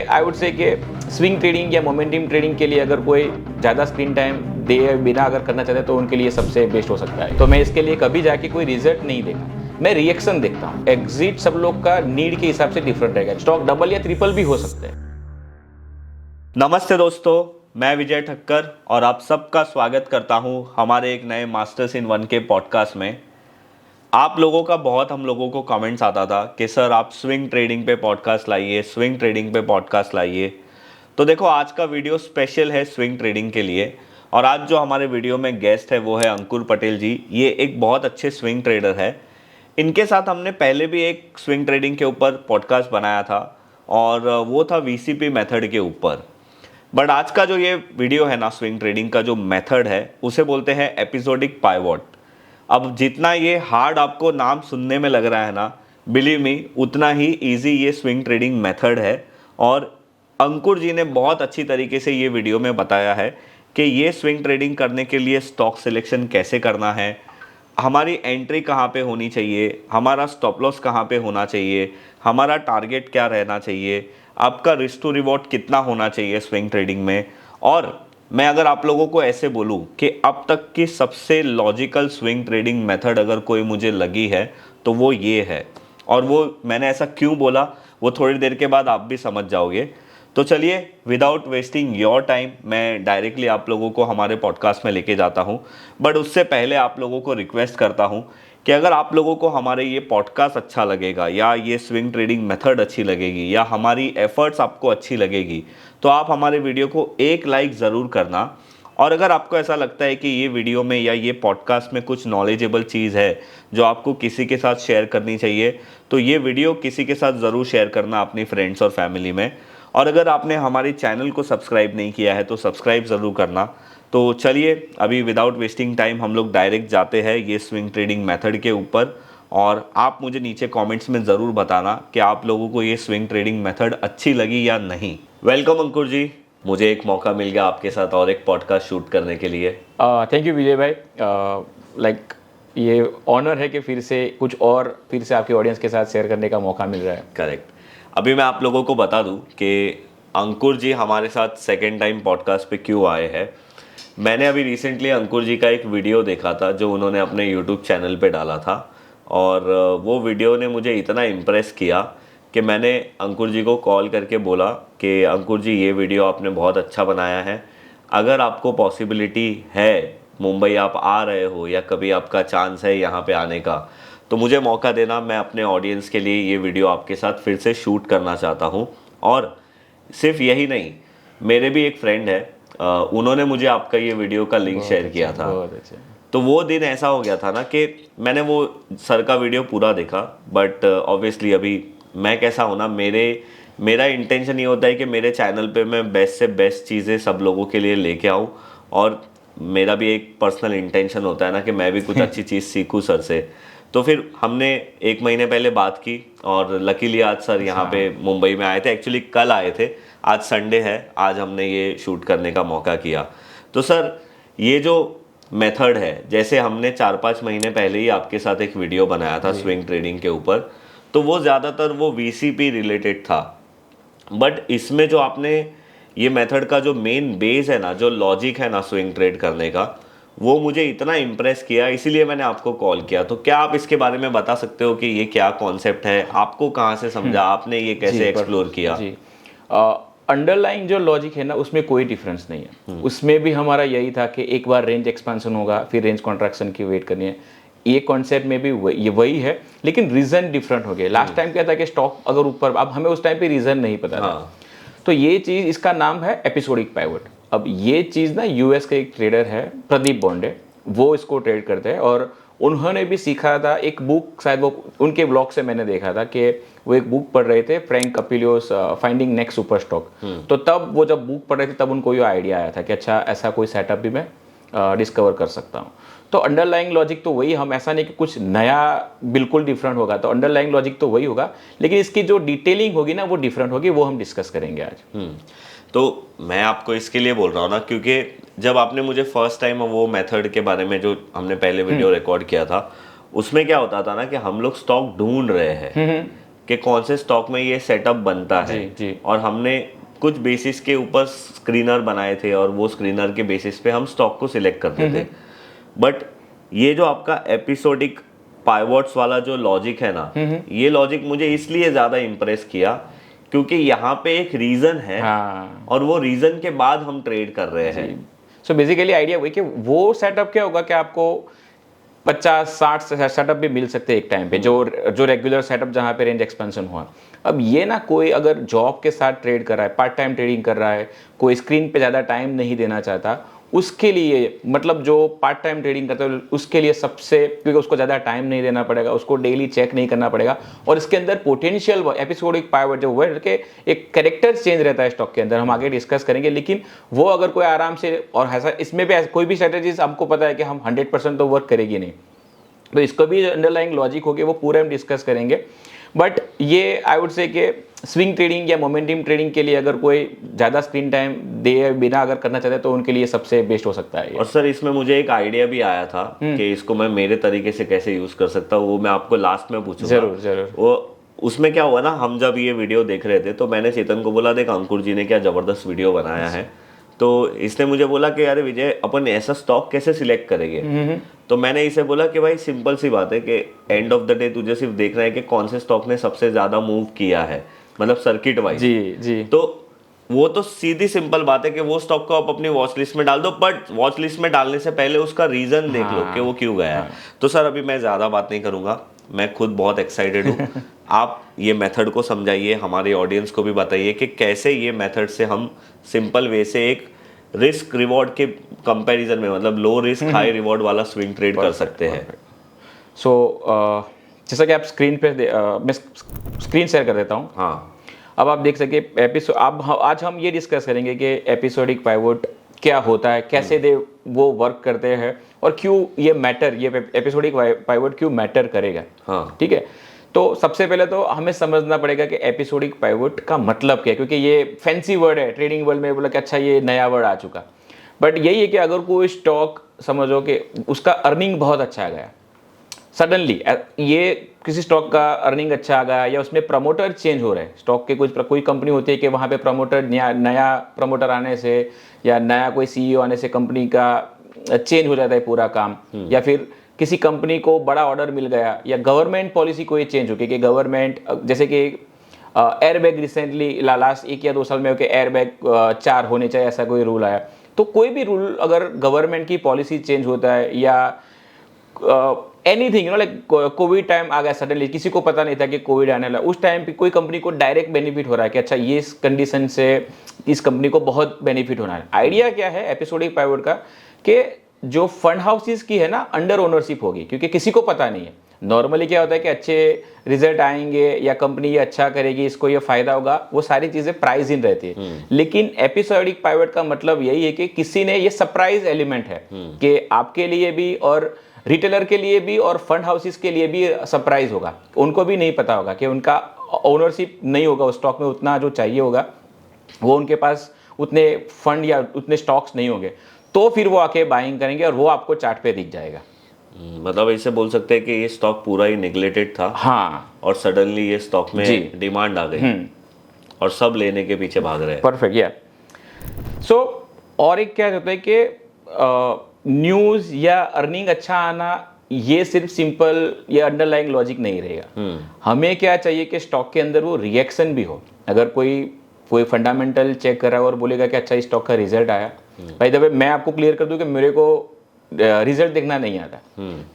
I would say कि swing trading या momentum trading के लिए अगर कोई ज़्यादा स्क्रीन टाइम दे बिना अगर करना चाहते हैं तो उनके लिए सबसे बेस्ट हो सकता है। तो मैं इसके लिए कभी जाके कोई रिजल्ट नहीं देखा, मैं रिएक्शन देखता हूँ। एग्जिट सब लोग का नीड के हिसाब से डिफरेंट रहेगा, स्टॉक डबल या ट्रिपल भी हो सकते हैं। नमस्ते दोस्तों, मैं विजय ठक्कर और आप सबका स्वागत करता हूं हमारे एक नए मास्टर्स इन वन के पॉडकास्ट में। आप लोगों का बहुत हम लोगों को कमेंट्स आता था कि सर आप स्विंग ट्रेडिंग पे पॉडकास्ट लाइए, स्विंग ट्रेडिंग पे पॉडकास्ट लाइए। तो देखो, आज का वीडियो स्पेशल है स्विंग ट्रेडिंग के लिए। और आज जो हमारे वीडियो में गेस्ट है वो है अंकुर पटेल जी। ये एक बहुत अच्छे स्विंग ट्रेडर है। इनके साथ हमने पहले भी एक स्विंग ट्रेडिंग के ऊपर पॉडकास्ट बनाया था और वो था वीसीपी मेथड के ऊपर। बट आज का जो ये वीडियो है ना, स्विंग ट्रेडिंग का जो मेथड है उसे बोलते हैं एपिसोडिक पाइवॉट। अब जितना ये हार्ड आपको नाम सुनने में लग रहा है ना, बिलीव मी उतना ही इजी ये स्विंग ट्रेडिंग मेथड है। और अंकुर जी ने बहुत अच्छी तरीके से ये वीडियो में बताया है कि ये स्विंग ट्रेडिंग करने के लिए स्टॉक सिलेक्शन कैसे करना है, हमारी एंट्री कहाँ पे होनी चाहिए, हमारा स्टॉप लॉस कहाँ पे होना चाहिए, हमारा टारगेट क्या रहना चाहिए, आपका रिस्क टू रिवॉर्ड कितना होना चाहिए स्विंग ट्रेडिंग में। और मैं अगर आप लोगों को ऐसे बोलूं कि अब तक की सबसे लॉजिकल स्विंग ट्रेडिंग मेथड अगर कोई मुझे लगी है तो वो ये है। और वो मैंने ऐसा क्यों बोला वो थोड़ी देर के बाद आप भी समझ जाओगे। तो चलिए, विदाउट वेस्टिंग योर टाइम मैं डायरेक्टली आप लोगों को हमारे पॉडकास्ट में लेके जाता हूं। बट उससे पहले आप लोगों को रिक्वेस्ट करता हूं कि अगर आप लोगों को हमारे ये पॉडकास्ट अच्छा लगेगा या ये स्विंग ट्रेडिंग मेथड अच्छी लगेगी या हमारी एफर्ट्स आपको अच्छी लगेगी तो आप हमारे वीडियो को एक लाइक ज़रूर करना। और अगर आपको ऐसा लगता है कि ये वीडियो में या ये पॉडकास्ट में कुछ नॉलेजेबल चीज़ है जो आपको किसी के साथ शेयर करनी चाहिए तो ये वीडियो किसी के साथ ज़रूर शेयर करना अपनी फ्रेंड्स और फैमिली में। और अगर आपने हमारे चैनल को सब्सक्राइब नहीं किया है तो सब्सक्राइब ज़रूर करना। तो चलिए, अभी विदाउट वेस्टिंग टाइम हम लोग डायरेक्ट जाते हैं ये स्विंग ट्रेडिंग मेथड के ऊपर। और आप मुझे नीचे कमेंट्स में ज़रूर बताना कि आप लोगों को ये स्विंग ट्रेडिंग मेथड अच्छी लगी या नहीं। वेलकम अंकुर जी, मुझे एक मौका मिल गया आपके साथ और एक पॉडकास्ट शूट करने के लिए। थैंक यू विजय भाई। लाइक ये ऑनर है कि फिर से आपके ऑडियंस के साथ शेयर करने का मौका मिल रहा है। करेक्ट। अभी मैं आप लोगों को बता दूं कि अंकुर जी हमारे साथ सेकेंड टाइम पॉडकास्ट पे क्यों आए हैं। मैंने अभी रिसेंटली अंकुर जी का एक वीडियो देखा था जो उन्होंने अपने यूट्यूब चैनल पे डाला था। और वो वीडियो ने मुझे इतना इम्प्रेस किया कि मैंने अंकुर जी को कॉल करके बोला कि अंकुर जी ये वीडियो आपने बहुत अच्छा बनाया है। अगर आपको पॉसिबिलिटी है, मुंबई आप आ रहे हो या कभी आपका चांस है यहाँ पे आने का, तो मुझे मौका देना। मैं अपने ऑडियंस के लिए ये वीडियो आपके साथ फिर से शूट करना चाहता हूँ। और सिर्फ यही नहीं, मेरे भी एक फ्रेंड है, उन्होंने मुझे आपका ये वीडियो का लिंक शेयर किया था। बहुत अच्छा। तो वो दिन ऐसा हो गया था ना कि मैंने वो सर का वीडियो पूरा देखा। बट ऑब्वियसली अभी मैं कैसा हूँ ना, मेरा इंटेंशन ये होता है कि मेरे चैनल पे मैं बेस्ट से बेस्ट चीज़ें सब लोगों के लिए लेके आऊँ। और मेरा भी एक पर्सनल इंटेंशन होता है ना कि मैं भी कुछ अच्छी चीज़ सीखूँ सर से। तो फिर हमने एक महीने पहले बात की और लकीली आज सर यहाँ पे मुंबई में आए थे। एक्चुअली कल आए थे, आज संडे है, आज हमने ये शूट करने का मौका किया। तो सर, ये जो मेथड है, जैसे हमने 4-5 महीने पहले ही आपके साथ एक वीडियो बनाया था स्विंग ट्रेडिंग के ऊपर, तो वो ज़्यादातर वो वीसीपी रिलेटेड था। बट इसमें जो आपने ये मेथड का जो मेन बेस है ना, जो लॉजिक है ना स्विंग ट्रेड करने का, वो मुझे इतना इम्प्रेस किया, इसीलिए मैंने आपको कॉल किया। तो क्या आप इसके बारे में बता सकते हो कि ये क्या कॉन्सेप्ट है, आपको कहाँ से समझा, आपने ये कैसे एक्सप्लोर किया? जी, अंडरलाइंग जो लॉजिक है ना उसमें कोई डिफरेंस नहीं है। उसमें भी हमारा यही था कि एक बार रेंज एक्सपेंशन होगा फिर रेंज कॉन्ट्रैक्शन की वेट करनी है। ये कॉन्सेप्ट में भी वही है, लेकिन रीजन डिफरेंट हो गया। लास्ट टाइम क्या था कि स्टॉक अगर ऊपर, अब हमें उस टाइम पे रीजन नहीं पता था। तो ये चीज़, इसका नाम है एपिसोडिक पाइवट। अब ये चीज़ ना यूएस का एक ट्रेडर है प्रदीप बोंडे, वो इसको ट्रेड करते हैं और उन्होंने भी सीखा था। एक बुक, शायद वो उनके ब्लॉग से मैंने देखा था कि वो एक बुक पढ़ रहे थे, Frank Cappiello finding next super stock. तो तब वो जब बुक पढ़ रहे थे तब उनको ये आइडिया आया था कि अच्छा ऐसा कोई सेटअप भी मैं डिस्कवर कर सकता हूँ। तो अंडरलाइंग लॉजिक तो वही, हम ऐसा नहीं कि कुछ नया बिल्कुल डिफरेंट होगा, तो अंडरलाइंग लॉजिक तो वही होगा, लेकिन इसकी जो डिटेलिंग होगी ना वो डिफरेंट होगी, वो हम डिस्कस करेंगे आज। तो मैं आपको इसके लिए बोल रहा हूँ ना, क्योंकि जब आपने मुझे फर्स्ट टाइम वो मेथड के बारे में जो हमने पहले वीडियो रिकॉर्ड किया था, उसमें क्या होता था ना कि हम लोग स्टॉक ढूंढ रहे हैं कि कौन से स्टॉक में ये सेटअप बनता है। जी। और हमने कुछ बेसिस के ऊपर स्क्रीनर बनाए थे और वो स्क्रीनर के बेसिस पे हम स्टॉक को सिलेक्ट करते थे। बट ये जो आपका एपिसोडिक पाइवोट्स वाला जो लॉजिक है ना, ये लॉजिक मुझे इसलिए ज़्यादा इम्प्रेस किया क्योंकि यहाँ पे एक रीज़न है। हाँ। और वो रीज़न के बाद हम ट्रेड कर रहे हैं। सो बेसिकली आइडिया वही कि वो सेटअप क्या होगा कि आपको 50-60 सेटअप भी मिल सकते हैं एक टाइम पे, जो रेगुलर सेटअप जहाँ पे रेंज एक्सपेंशन हुआ। अब ये ना कोई अगर जॉब के साथ ट्रेड कर रहा है, पार्ट टाइम ट्रेडिंग कर रहा है, कोई स्क्रीन पे ज़्यादा टाइम नहीं देना चाहता, उसके लिए मतलब जो पार्ट टाइम ट्रेडिंग करता है उसके लिए सबसे, क्योंकि उसको ज़्यादा टाइम नहीं देना पड़ेगा, उसको डेली चेक नहीं करना पड़ेगा, और इसके अंदर पोटेंशियल एपिसोडिक पाइवट जो वर्ड के एक कैरेक्टर चेंज रहता है स्टॉक के अंदर, हम आगे डिस्कस करेंगे। लेकिन वो अगर कोई आराम से, और ऐसा इसमें भी कोई भी स्ट्रेटेजीज हमको पता है कि हम 100% तो वर्क करेगी नहीं, तो इसको भी अंडरलाइंग लॉजिक होगी वो पूरा हम डिस्कस करेंगे। बट ये आई वुड से कि स्विंग ट्रेडिंग या मोमेंटम ट्रेडिंग के लिए अगर कोई ज़्यादा स्क्रीन टाइम दे बिना अगर करना चाहते हैं तो उनके लिए सबसे बेस्ट हो सकता है ये। और सर इसमें मुझे एक आइडिया भी आया था कि इसको मैं मेरे तरीके से कैसे यूज़ कर सकता हूँ, वो मैं आपको लास्ट में पूछूंगा। जरूर। वो उसमें क्या हुआ ना, हम जब ये वीडियो देख रहे थे तो मैंने चेतन को बोला, देख अंकुर जी ने क्या ज़बरदस्त वीडियो बनाया है। तो इसने मुझे बोला कि यार विजय अपन ऐसा स्टॉक कैसे सिलेक्ट करेंगे। तो मैंने इसे बोला कि भाई सिंपल सी बात है कि एंड ऑफ द डे तुझे सिर्फ देखना है कि कौन से स्टॉक ने सबसे ज्यादा मूव किया है, मतलब सर्किट वाइज। जी। तो वो तो सीधी सिंपल बात है कि वो स्टॉक को आप अपनी वॉच लिस्ट में डाल दो, बट वॉच लिस्ट में डालने से पहले उसका रीजन देख लो कि वो क्यों गया है। तो सर अभी मैं ज्यादा बात नहीं करूंगा, मैं खुद बहुत एक्साइटेड हूँ। आप ये मेथड को समझाइए, हमारे ऑडियंस को भी बताइए कि कैसे ये मेथड से हम सिंपल वे से एक रिस्क रिवॉर्ड के कंपैरिजन में, मतलब लो रिस्क हाई रिवॉर्ड वाला स्विंग ट्रेड कर सकते हैं। सो जैसा कि आप स्क्रीन पे मैं स्क्रीन शेयर कर देता हूँ। हाँ, अब आप देख सके एपिसोड, अब आज हम ये डिस्कस करेंगे कि एपिसोडिक पाइवोट क्या होता है, कैसे वो वर्क करते हैं, और क्यों ये मैटर, ये एपिसोडिक पाइवोट क्यों मैटर करेगा। हाँ, ठीक है। तो सबसे पहले तो हमें समझना पड़ेगा कि एपिसोडिक पाइवोट का मतलब क्या है, क्योंकि ये फैंसी वर्ड है ट्रेडिंग वर्ल्ड में, बोला कि अच्छा ये नया वर्ड आ चुका। बट यही है कि अगर कोई स्टॉक समझो कि उसका अर्निंग बहुत अच्छा आ गया सडनली, ये किसी स्टॉक का अर्निंग अच्छा आ गया, या उसमें प्रमोटर चेंज हो रहे हैं, स्टॉक के कोई कंपनी होती है कि वहाँ पे प्रमोटर नया प्रमोटर आने से या नया कोई सीईओ आने से कंपनी का चेंज हो जाता है पूरा काम, या फिर किसी कंपनी को बड़ा ऑर्डर मिल गया, या गवर्नमेंट पॉलिसी कोई चेंज हो गई कि गवर्नमेंट, जैसे कि एयरबैग रिसेंटली लास्ट 1 या 2 साल में हो कि एयरबैग 4 होने चाहिए, ऐसा कोई रूल आया। तो कोई भी रूल अगर गवर्नमेंट की पॉलिसी चेंज होता है, या एनीथिंग लाइक कोविड टाइम आ गया सडनली, किसी को पता नहीं था कि कोविड आने वाला, उस टाइम पे कोई कंपनी को डायरेक्ट बेनिफिट हो रहा है कि अच्छा ये इस कंडीशन से इस कंपनी को बहुत बेनिफिट होना है। आइडिया क्या है एपिसोडिक पाइवोट का, कि जो फंड हाउसेस की है ना अंडर ओनरशिप होगी, क्योंकि किसी को पता नहीं है। नॉर्मली क्या होता है कि अच्छे रिजल्ट आएंगे या कंपनी ये अच्छा करेगी, इसको ये फायदा होगा, वो सारी चीजें प्राइस इन रहती है। लेकिन एपिसोडिक पाइवोट का मतलब यही है कि किसी ने, ये सरप्राइज एलिमेंट है कि आपके लिए भी और रिटेलर के लिए भी और फंड हाउसेस के लिए भी सरप्राइज होगा। उनको भी नहीं पता होगा कि उनका ओनरशिप नहीं होगा उस स्टॉक में उतना जो चाहिए होगा, वो उनके पास उतने फंड या उतने स्टॉक्स नहीं होंगे, तो फिर वो आके बाइंग करेंगे और वो आपको चार्ट पे दिख जाएगा। मतलब ऐसे बोल सकते हैं कि ये स्टॉक पूरा ही नेग्लेक्टेड था। हाँ, और सडनली ये स्टॉक में डिमांड आ गई और सब लेने के पीछे भाग रहे हैं। परफेक्ट, या सो और एक क्या होता है कि न्यूज़ या अर्निंग अच्छा आना, ये सिर्फ सिंपल ये अंडरलाइंग लॉजिक नहीं रहेगा। हमें क्या चाहिए कि स्टॉक के अंदर वो रिएक्शन भी हो। अगर कोई फंडामेंटल चेक कर रहा है और बोलेगा कि अच्छा इस स्टॉक का रिजल्ट आया, भाई दबे मैं आपको क्लियर कर दूं कि मेरे को रिजल्ट देखना नहीं आता,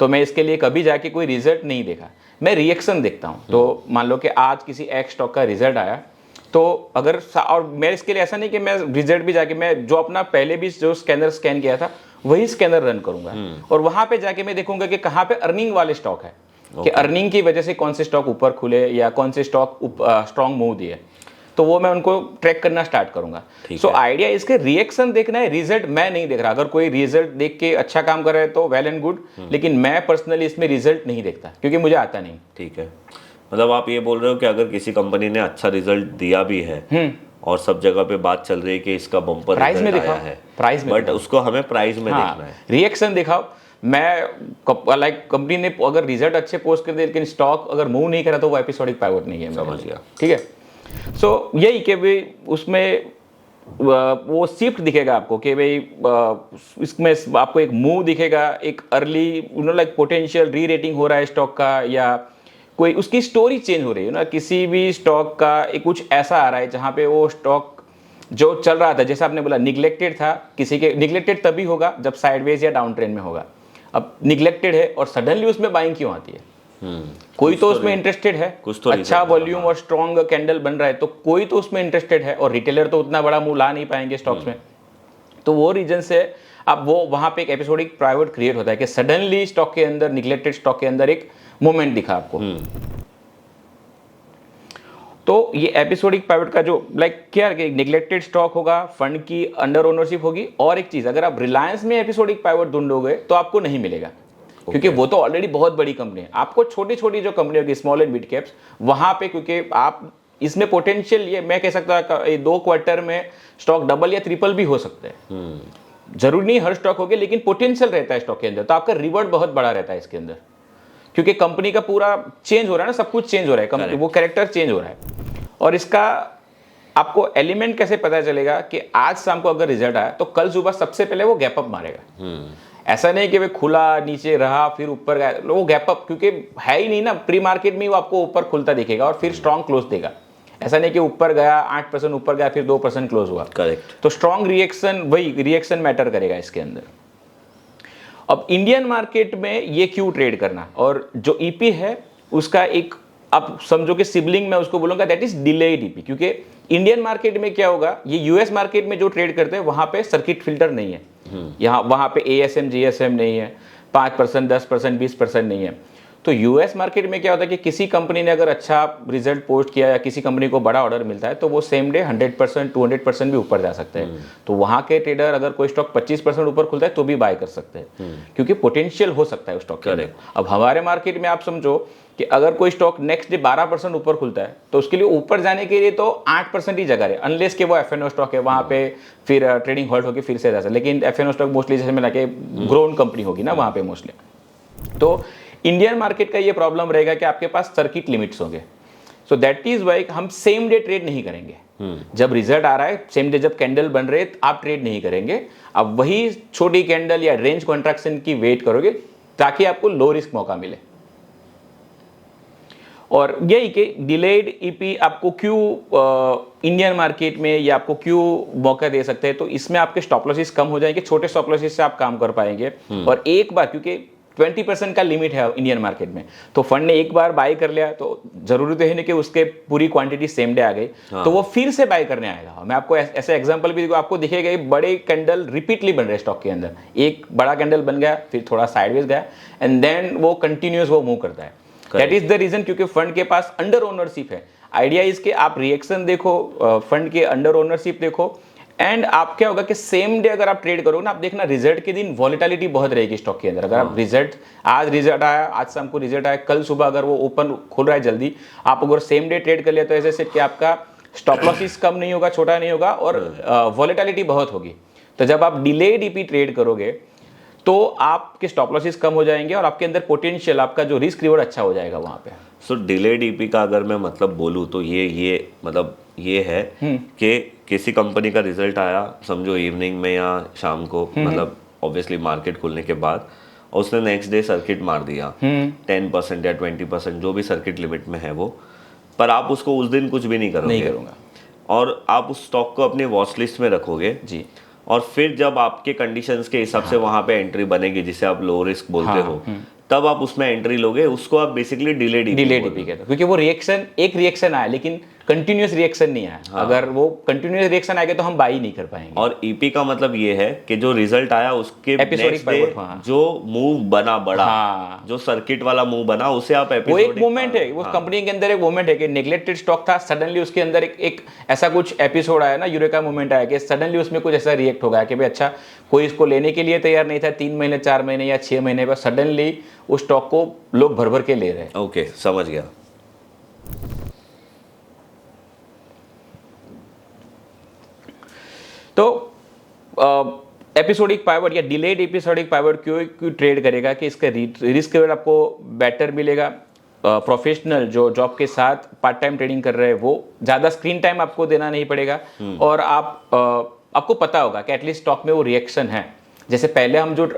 तो मैं इसके लिए कभी जाके कोई रिजल्ट नहीं देखा, मैं रिएक्शन देखता हूँ। तो मान लो कि आज किसी एक स्टॉक का रिजल्ट आया, तो अगर, और मैं इसके लिए ऐसा नहीं कि मैं रिजल्ट भी जाके, मैं जो अपना पहले भी जो स्कैनर स्कैन किया था वही स्कैनर रन करूंगा, और वहां पे जाके मैं देखूंगा कि कहाँ पे अर्निंग वाले स्टॉक है, कि अर्निंग की वजह से कौन से स्टॉक ऊपर खुले या कौन से स्टॉक स्ट्रॉन्ग मूव दिए, तो वो मैं उनको ट्रैक करना स्टार्ट करूंगा। सो आइडिया इसके रिएक्शन देखना है, रिजल्ट मैं नहीं देख रहा। अगर कोई रिजल्ट देख के अच्छा काम कर रहा है तो वेल एंड गुड, लेकिन मैं पर्सनली इसमें रिजल्ट नहीं देखता क्योंकि मुझे आता नहीं। ठीक है, मतलब आप ये बोल रहे हो कि अगर किसी कंपनी ने अच्छा रिजल्ट दिया भी है और सब जगह पे बात चल रही है कि इसका बम्पर प्राइस में दिखाओ, है, प्राइस में, बट उसको हमें प्राइस में देखना है, रिएक्शन दिखाओ। मैं लाइक कंपनी ने अगर रिजल्ट अच्छे पोस्ट कर दे लेकिन स्टॉक अगर मूव नहीं करा तो वो एपिसोडिक पाइवट नहीं है। समझ गया। ठीक है। सो यही कि भाई उसमें वो शिफ्ट दिखेगा आपको कि भाई इसमें आपको एक मूव दिखेगा, एक अर्ली लाइक पोटेंशियल री रेटिंग हो रहा है स्टॉक का, या कोई उसकी स्टोरी चेंज हो रही है ना, किसी भी स्टॉक का एक कुछ ऐसा आ रहा है जहाँ पे वो स्टॉक जो चल रहा था, जैसे आपने बोला निग्लेक्टेड था, किसी के निग्लेक्टेड तभी होगा जब साइडवेज या डाउन ट्रेंड में होगा। अब निग्लेक्टेड है और सडनली उसमें बाइंग क्यों आती है? कोई तो उसमें इंटरेस्टेड है, अच्छा वॉल्यूम और स्ट्रॉन्ग कैंडल बन रहा है तो कोई तो उसमें इंटरेस्टेड है, और रिटेलर तो उतना बड़ा मूव ला नहीं पाएंगे स्टॉक्स में। तो वो रीजन से अब वो वहां पे एक एपिसोडिक प्राइवेट क्रिएट होता है कि सडनली स्टॉक के अंदर, निग्लेक्टेड स्टॉक के अंदर एक मोमेंट दिखा आपको। तो ये एपिसोडिक पाइवट का जो लाइक क्या निग्लेक्टेड स्टॉक होगा, फंड की अंडर ओनरशिप होगी, और एक चीज अगर आप रिलायंस में एपिसोडिक पाइवट ढूंढोगे तो आपको नहीं मिलेगा, क्योंकि वो तो ऑलरेडी बहुत बड़ी कंपनी है। आपको छोटी छोटी जो कंपनी होगी, स्मॉल एंड मिड कैप्स, वहां पे क्योंकि आप इसमें पोटेंशियल, ये मैं कह सकता हूं 2 क्वार्टर में स्टॉक डबल या ट्रिपल भी हो सकते हैं। जरूरी नहीं हर स्टॉक हो गया, लेकिन पोटेंशियल रहता है स्टॉक के अंदर, तो आपका रिवॉर्ड बहुत बड़ा रहता है इसके अंदर, क्योंकि कंपनी का पूरा चेंज हो रहा है ना, सब कुछ चेंज हो रहा है, कंपनी वो कैरेक्टर चेंज हो रहा है। और इसका आपको एलिमेंट कैसे पता चलेगा कि आज शाम को अगर रिजल्ट आया तो कल सुबह सबसे पहले वो गैप अप मारेगा। ऐसा नहीं कि वे खुला नीचे रहा फिर ऊपर गया, वो गैप अप, क्योंकि है ही नहीं ना, प्री मार्केट में वो आपको ऊपर खुलता दिखेगा और फिर स्ट्रॉन्ग क्लोज देगा। ऐसा नहीं कि ऊपर गया 8% ऊपर गया फिर 2% क्लोज हुआ। करेक्ट। तो स्ट्रॉन्ग रिएक्शन, वही रिएक्शन मैटर करेगा इसके अंदर। अब इंडियन मार्केट में ये क्यों ट्रेड करना, और जो ईपी है उसका एक आप समझो कि सिबलिंग मैं उसको बोलूंगा, दैट इज डिलेड ईपी। क्योंकि इंडियन मार्केट में क्या होगा, ये यूएस मार्केट में जो ट्रेड करते हैं वहां पे सर्किट फिल्टर नहीं है, यहाँ वहां पे एएसएम जीएसएम नहीं है, 5% 10% 20% नहीं है। तो यूएस मार्केट में क्या होता है कि किसी कंपनी ने अगर अच्छा रिजल्ट पोस्ट किया या किसी कंपनी को बड़ा ऑर्डर मिलता है तो वो सेम डे 100% 200% भी ऊपर जा सकते हैं। तो वहां के ट्रेडर अगर कोई स्टॉक 25% ऊपर खुलता है तो भी बाय कर सकते हैं, क्योंकि पोटेंशियल हो सकता है उस स्टॉक के। अब हमारे मार्केट में आप समझो कि अगर कोई स्टॉक नेक्स्ट डे 12% ऊपर खुलता है तो उसके लिए ऊपर जाने के लिए तो 8% ही जगह है, अनलेस कि वो एफएनओ स्टॉक है, वहां पे फिर ट्रेडिंग हॉल्ट होगी फिर से जा सकता। लेकिन एफएनओ स्टॉक मोस्टली जैसे मिला के ग्रोन कंपनी होगी ना वहां पे मोस्टली। तो इंडियन मार्केट का ये प्रॉब्लम रहेगा कि आपके पास सर्किट लिमिट्स होंगे। सो दैट इज वाई हम सेम डे ट्रेड नहीं करेंगे। जब रिजल्ट आ रहा है सेम डे, जब कैंडल बन रहे आप ट्रेड नहीं करेंगे, अब वही छोटी कैंडल या रेंज कॉन्ट्रैक्शन की वेट करोगे ताकि आपको लो रिस्क मौका मिले। और यही कि डिलेड ईपी आपको क्यों इंडियन मार्केट में या आपको क्यों मौका दे सकते हैं, तो इसमें आपके स्टॉप लॉसेस कम हो जाएंगे, छोटे स्टॉप लॉसेस से आप काम कर पाएंगे। और एक बार, क्योंकि 20% का लिमिट है इंडियन मार्केट में, तो फंड ने एक बार बाय कर लिया तो जरूरी तो है नहीं कि उसके पूरी क्वांटिटी सेम डे आ गई तो वो फिर से बाय करने आएगा। मैं आपको ऐसे एग्जांपल भी आपको दिखेगा, बड़े कैंडल रिपीटली बन रहे स्टॉक के अंदर, एक बड़ा कैंडल बन गया फिर थोड़ा साइडवेज गया एंड देन वो कंटिन्यूस वो मूव करता है। दैट इज द रीजन, क्योंकि फंड के पास अंडर ओनरशिप है। आइडिया इसके आप रिएक्शन देखो, फंड के अंडर ओनरशिप देखो, एंड आप क्या होगा कि सेम डे अगर आप ट्रेड करोगे ना, आप देखना रिजल्ट के दिन वॉलेटिलिटी बहुत रहेगी स्टॉक के अंदर। अगर आप रिजल्ट, आज रिजल्ट आया, आज शाम को रिजल्ट आया, कल सुबह अगर वो ओपन खुल रहा है जल्दी, आप अगर सेम डे ट्रेड कर लिया तो ऐसे कि आपका स्टॉप लॉसेस कम नहीं होगा, छोटा नहीं होगा, और वॉलेटिलिटी बहुत होगी। तो जब आप डिलेड ईपी ट्रेड करोगे तो आपके स्टॉप लॉसेस कम हो जाएंगे और आपके अंदर पोटेंशियल, आपका जो रिस्क रिवॉर्ड अच्छा हो जाएगा वहां पे। सो डिलेड ईपी का अगर मैं मतलब बोलूँ तो ये मतलब ये है कि किसी कंपनी का रिजल्ट आया, समझो इवनिंग में या शाम को, मतलब ऑब्वियसली मार्केट खुलने के बाद, और उसने नेक्स्ट डे सर्किट मार दिया 10% या 20%, जो भी सर्किट लिमिट में है वो, पर आप उसको उस दिन कुछ भी नहीं करोगे। नहीं करूंगा। और आप उस स्टॉक को अपने वॉच लिस्ट में रखोगे जी, और फिर जब आपके कंडीशंस के हिसाब से वहां पे एंट्री बनेगी, जिसे आप लो रिस्क बोलते हो, तब आप उसमें एंट्री लोगे, उसको आप बेसिकली डिलेड ईपी कहते हो। क्योंकि वो रिएक्शन, एक रिएक्शन आया लेकिन कंटिन्यूअस रिएक्शन नहीं आया। अगर वो कंटिन्यूअस रिएक्शन आएगा तो हम बाई नहीं कर पाएंगे। और ईपी का मतलब ये है कि जो रिजल्ट आया उसके नेक्स्ट डे जो मूव बना बड़ा, जो सर्किट वाला मूव बना, उसे आप वो एक मोमेंट है, वो कंपनी के अंदर एक मोमेंट है कि नेग्लेक्टेड स्टॉक था, सडनली उसके अंदर एक ऐसा कुछ एपिसोड आया ना, यूरेका मोमेंट आया कि सडनली उसमें कुछ ऐसा रिएक्ट हो गया कि भाई अच्छा, कोई इसको लेने के लिए तैयार नहीं था 3 महीने 4 महीने या 6 महीने पर, सडनली उस स्टॉक को लोग भर भर के ले रहे हैं। ओके, समझ गया। तो एपिसोडिक पाइवट या डिलेड एपिसोडिक पाइवट क्यों ट्रेड करेगा कि इसका रिस्क रेट आपको बेटर मिलेगा। प्रोफेशनल जो जॉब के साथ पार्ट टाइम ट्रेडिंग कर रहे हैं वो ज़्यादा स्क्रीन टाइम आपको देना नहीं पड़ेगा और आपको पता होगा कि एटलीस्ट स्टॉक में वो रिएक्शन है। जैसे पहले हम जो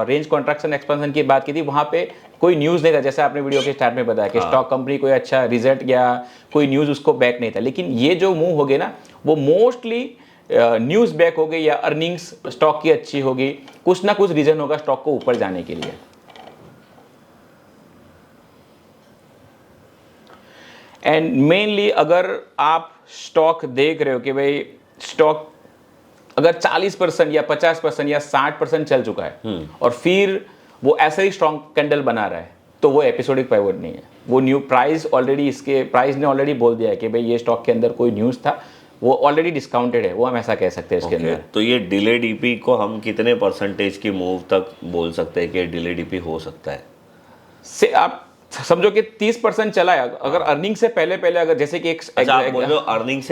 रेंज कॉन्ट्रैक्शन एक्सपेंशन की बात की थी वहाँ पे कोई न्यूज़ नहीं था, जैसे आपने वीडियो के स्टार्ट में बताया कि स्टॉक कंपनी कोई अच्छा रिजल्ट या कोई न्यूज़ उसको बैक नहीं था। लेकिन ये जो मूव हो गए ना वो मोस्टली न्यूज़ बैक हो गई या अर्निंग्स स्टॉक की अच्छी होगी, कुछ ना कुछ रीजन होगा स्टॉक को ऊपर जाने के लिए। एंड मेनली अगर आप स्टॉक देख रहे हो कि भाई स्टॉक अगर 40% या 50% या 60% चल चुका है और फिर वो ऐसा ही स्ट्रॉन्ग कैंडल बना रहा है तो वो एपिसोडिक पाइवट नहीं है। वो न्यू प्राइस ऑलरेडी इसके प्राइस ने ऑलरेडी बोल दिया है कि भाई ये स्टॉक के अंदर कोई न्यूज़ था, वो ऑलरेडी डिस्काउंटेड है, वो हम ऐसा कह सकते हैं इसके अंदर। तो ये डिलेड ईपी को हम कितने परसेंटेज की मूव तक बोल सकते हैं कि डिलेड ईपी हो सकता है? से आप समझो कि 30% चला है अगर अर्निंग से पहले अगर जैसे कि एक आप बोल रहे हो अर्निंग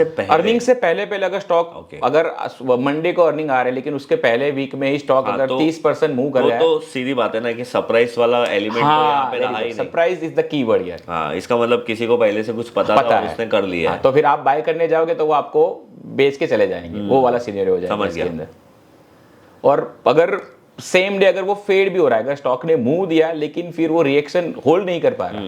से पहले अगर स्टॉक अगर मंडे को अर्निंग आ रहे हैं लेकिन उसके पहले वीक में ही स्टॉक अगर 30% मूव कर रहा है तो सीधी बात है ना कि सरप्राइज वाला एलिमेंट तो यहाँ पे रहा ही नहीं। सरप्राइज इज द कीवर्ड यार। हाँ, इसका मतलब किसी को पहले से कुछ पता था और उसने कर लिया है। तो फिर आप बाय करने जाओगे तो वो आपको बेच के चले जाएंगे, वो वाला सिनेरियो हो जाएगा इसके अंदर। और अगर सेम डे अगर वो फेड भी हो रहा है, अगर स्टॉक ने मूव दिया लेकिन फिर वो रिएक्शन होल्ड नहीं कर पा रहा,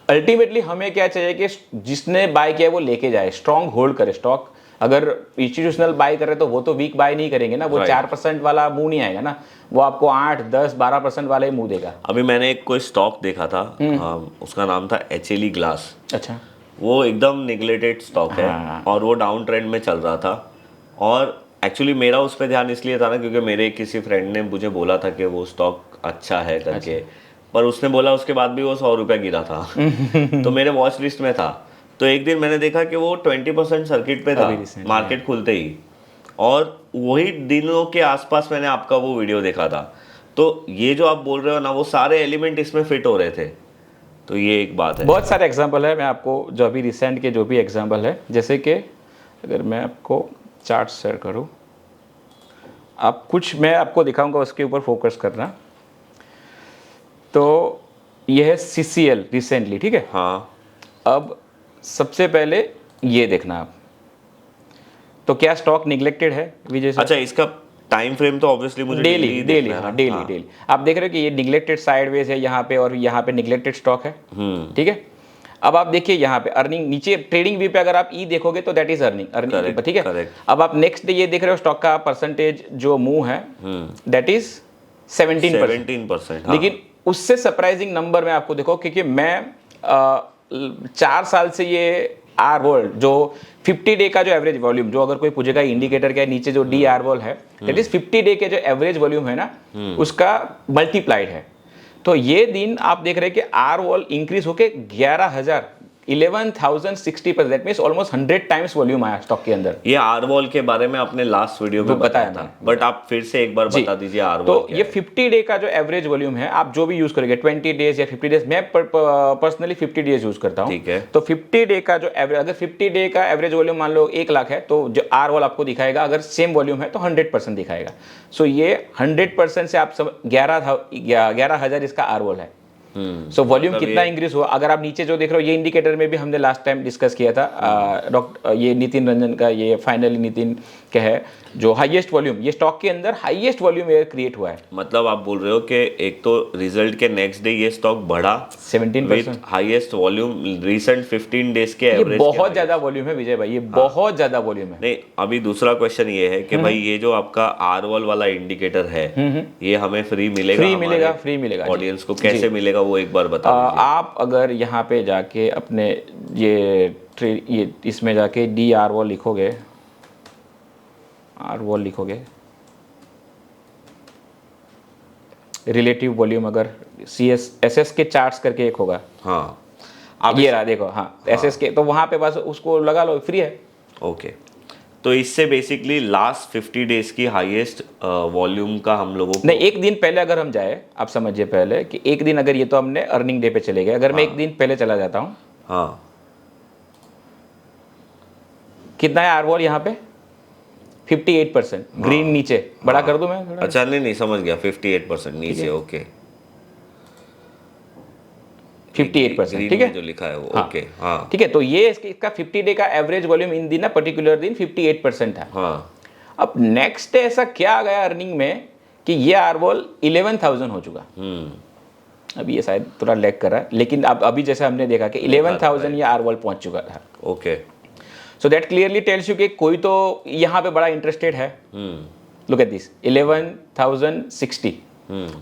अल्टीमेटली हमें क्या चाहिए कि जिसने बाय किया वो लेके जाए, स्ट्रॉन्ग होल्ड करे स्टॉक। अगर इंस्टीट्यूशनल बाय कर रहे तो वो तो वीक बाय नहीं करेंगे ना, वो 4% वाला मूव नहीं आएगा ना, वो आपको 8, 10, 12% वाला ही मूव देगा। अभी मैंने एक कोई स्टॉक देखा था, उसका नाम था HLE ग्लास। अच्छा, वो एकदम निगलेटेड स्टॉक है और वो डाउन ट्रेंड में चल रहा था और एक्चुअली मेरा उस पर ध्यान इसलिए था ना क्योंकि मेरे किसी फ्रेंड ने मुझे बोला था कि वो स्टॉक अच्छा है करके। पर उसने बोला उसके बाद भी वो 100 रुपया गिरा था तो मेरे वॉच लिस्ट में था। तो एक दिन मैंने देखा कि वो 20% सर्किट पे था मार्केट खुलते ही, और वही दिनों के आसपास मैंने आपका वो वीडियो देखा था। तो ये जो आप बोल रहे हो ना वो सारे एलिमेंट इसमें फिट हो रहे थे। तो ये एक बात है। बहुत सारे एग्जाम्पल है, मैं आपको जो अभी रिसेंट के जो भी एग्जाम्पल है, जैसे कि अगर मैं आपको चार्ट शेयर करूं, आप कुछ मैं आपको दिखाऊंगा उसके ऊपर फोकस करना। तो यह है CCL रिसेंटली, ठीक है। हाँ, अब सबसे पहले ये देखना आप, तो क्या स्टॉक निगलेक्टेड है विजय सर? अच्छा, इसका टाइम फ्रेम तो ऑब्वियसली मुझे डेली आप देख रहे हो कि ये निगलेक्टेड साइडवेज है यहाँ पे और यहाँ पे निगलेक्टेड स्टॉक है, ठीक है। अब आप देखिए यहाँ पे अर्निंग नीचे ट्रेडिंग व्यू पे अगर आप देखोगे तो दैट इज अर्निंग, ठीक है। अब आप नेक्स्ट डे ये देख रहे हो स्टॉक का परसेंटेज जो मूव है दैट इज 17%। लेकिन उससे सरप्राइजिंग नंबर में आपको देखो, क्योंकि मैं 4 साल से ये आर वॉल जो 50 डे का जो एवरेज वॉल्यूम, जो अगर कोई पूछेगा इंडिकेटर के नीचे जो डी आर वॉल है दैट इज 50 डे के जो एवरेज वॉल्यूम है ना उसका मल्टीप्लाइड है। तो ये दिन आप देख रहे हैं कि आर वॉल इंक्रीज होके 11,060%, that means almost 100 times volume आया स्टॉक के अंदर। ये आर वॉल के बारे में आपने लास्ट वीडियो में बताया था, बट आप फिर से एक बार बता दीजिए आर वॉल। तो ये 50 डे का जो एवरेज वॉल्यूम है, आप जो भी यूज करेंगे 20 डेज या 50 डेज, मैं पर्सनली 50 डेज यूज करता हूं, ठीक है। तो 50 डे का जो एवरेज, अगर 50 डे का एवरेज वॉल्यूम मान लो 1 लाख है तो जो आर वॉल आपको दिखाएगा, अगर सेम वॉल्यूम है तो 100% दिखाएगा। सो ये 100% से आप सब 11,000 इसका आर वॉल है। सो वॉल्यूम कितना इंक्रीज हुआ, अगर आप नीचे जो देख रहे हो ये इंडिकेटर में भी हमने लास्ट टाइम डिस्कस किया था, ये नितिन रंजन का, ये फाइनली नितिन का है जो हाईएस्ट वॉल्यूम, ये स्टॉक के अंदर हाईएस्ट वॉल्यूम क्रिएट हुआ है। मतलब आप बोल रहे हो कि एक तो रिजल्ट के नेक्स्ट डे ये स्टॉक बढ़ा 17%, हाईएस्ट वॉल्यूम रिसेंट 15 डेज के एवरेज। बहुत ज्यादा वॉल्यूम है विजय भाई, ये बहुत ज्यादा वॉल्यूम है। नहीं, अभी दूसरा क्वेश्चन ये है कि भाई ये जो आपका आर वॉल वाला इंडिकेटर है ये हमें फ्री मिलेगा ऑडियंस को कैसे मिलेगा वो एक बार बता दीजिए। आप अगर यहाँ पे जाके अपने ये इसमें जाके डी आर वॉल लिखोगे, रिलेटिव वॉल्यूम, अगर SS के चार्ट्स करके एक होगा, हाँ आप ये रहा देखो, हाँ SS के, तो वहाँ पे बस उसको लगा लो, फ्री है। ओके, तो इससे बेसिकली लास्ट 50 डेज की हाईएस्ट वॉल्यूम का हम लोगों को, नहीं, एक दिन पहले अगर हम जाए, आप समझिए पहले कि एक दिन, अगर ये तो हमने अर्निंग डे पे चले गए, अगर मैं एक दिन पहले चला जाता हूँ, हाँ कितना है आर वॉल यहाँ पे 58%, ग्रीन नीचे बड़ा कर दूं मैं थोड़ा? अच्छा, नहीं समझ गया, 58% नीचे, ओके। 58%, ग्रीन ठीक है, में जो लिखा है वो, हाँ, ओके, हाँ ठीक है। तो ये इसका 50 डे का एवरेज वॉल्यूम इन दिन ना पर्टिकुलर दिन 58% था। हाँ। अब नेक्स्ट डे ऐसा क्या आ गया अर्निंग में कि ये आरवॉल 11,000 हो चुका। अभी ये शायद थोड़ा लैग कर रहा है, लेकिन अब अभी जैसे हमने देखा कि 11,000 ये आरवॉल पहुंच चुका था। Okay, so that clearly tells you कि कोई तो यहाँ पे बड़ा इंटरेस्टेड है। लुक एट दिस 11,060,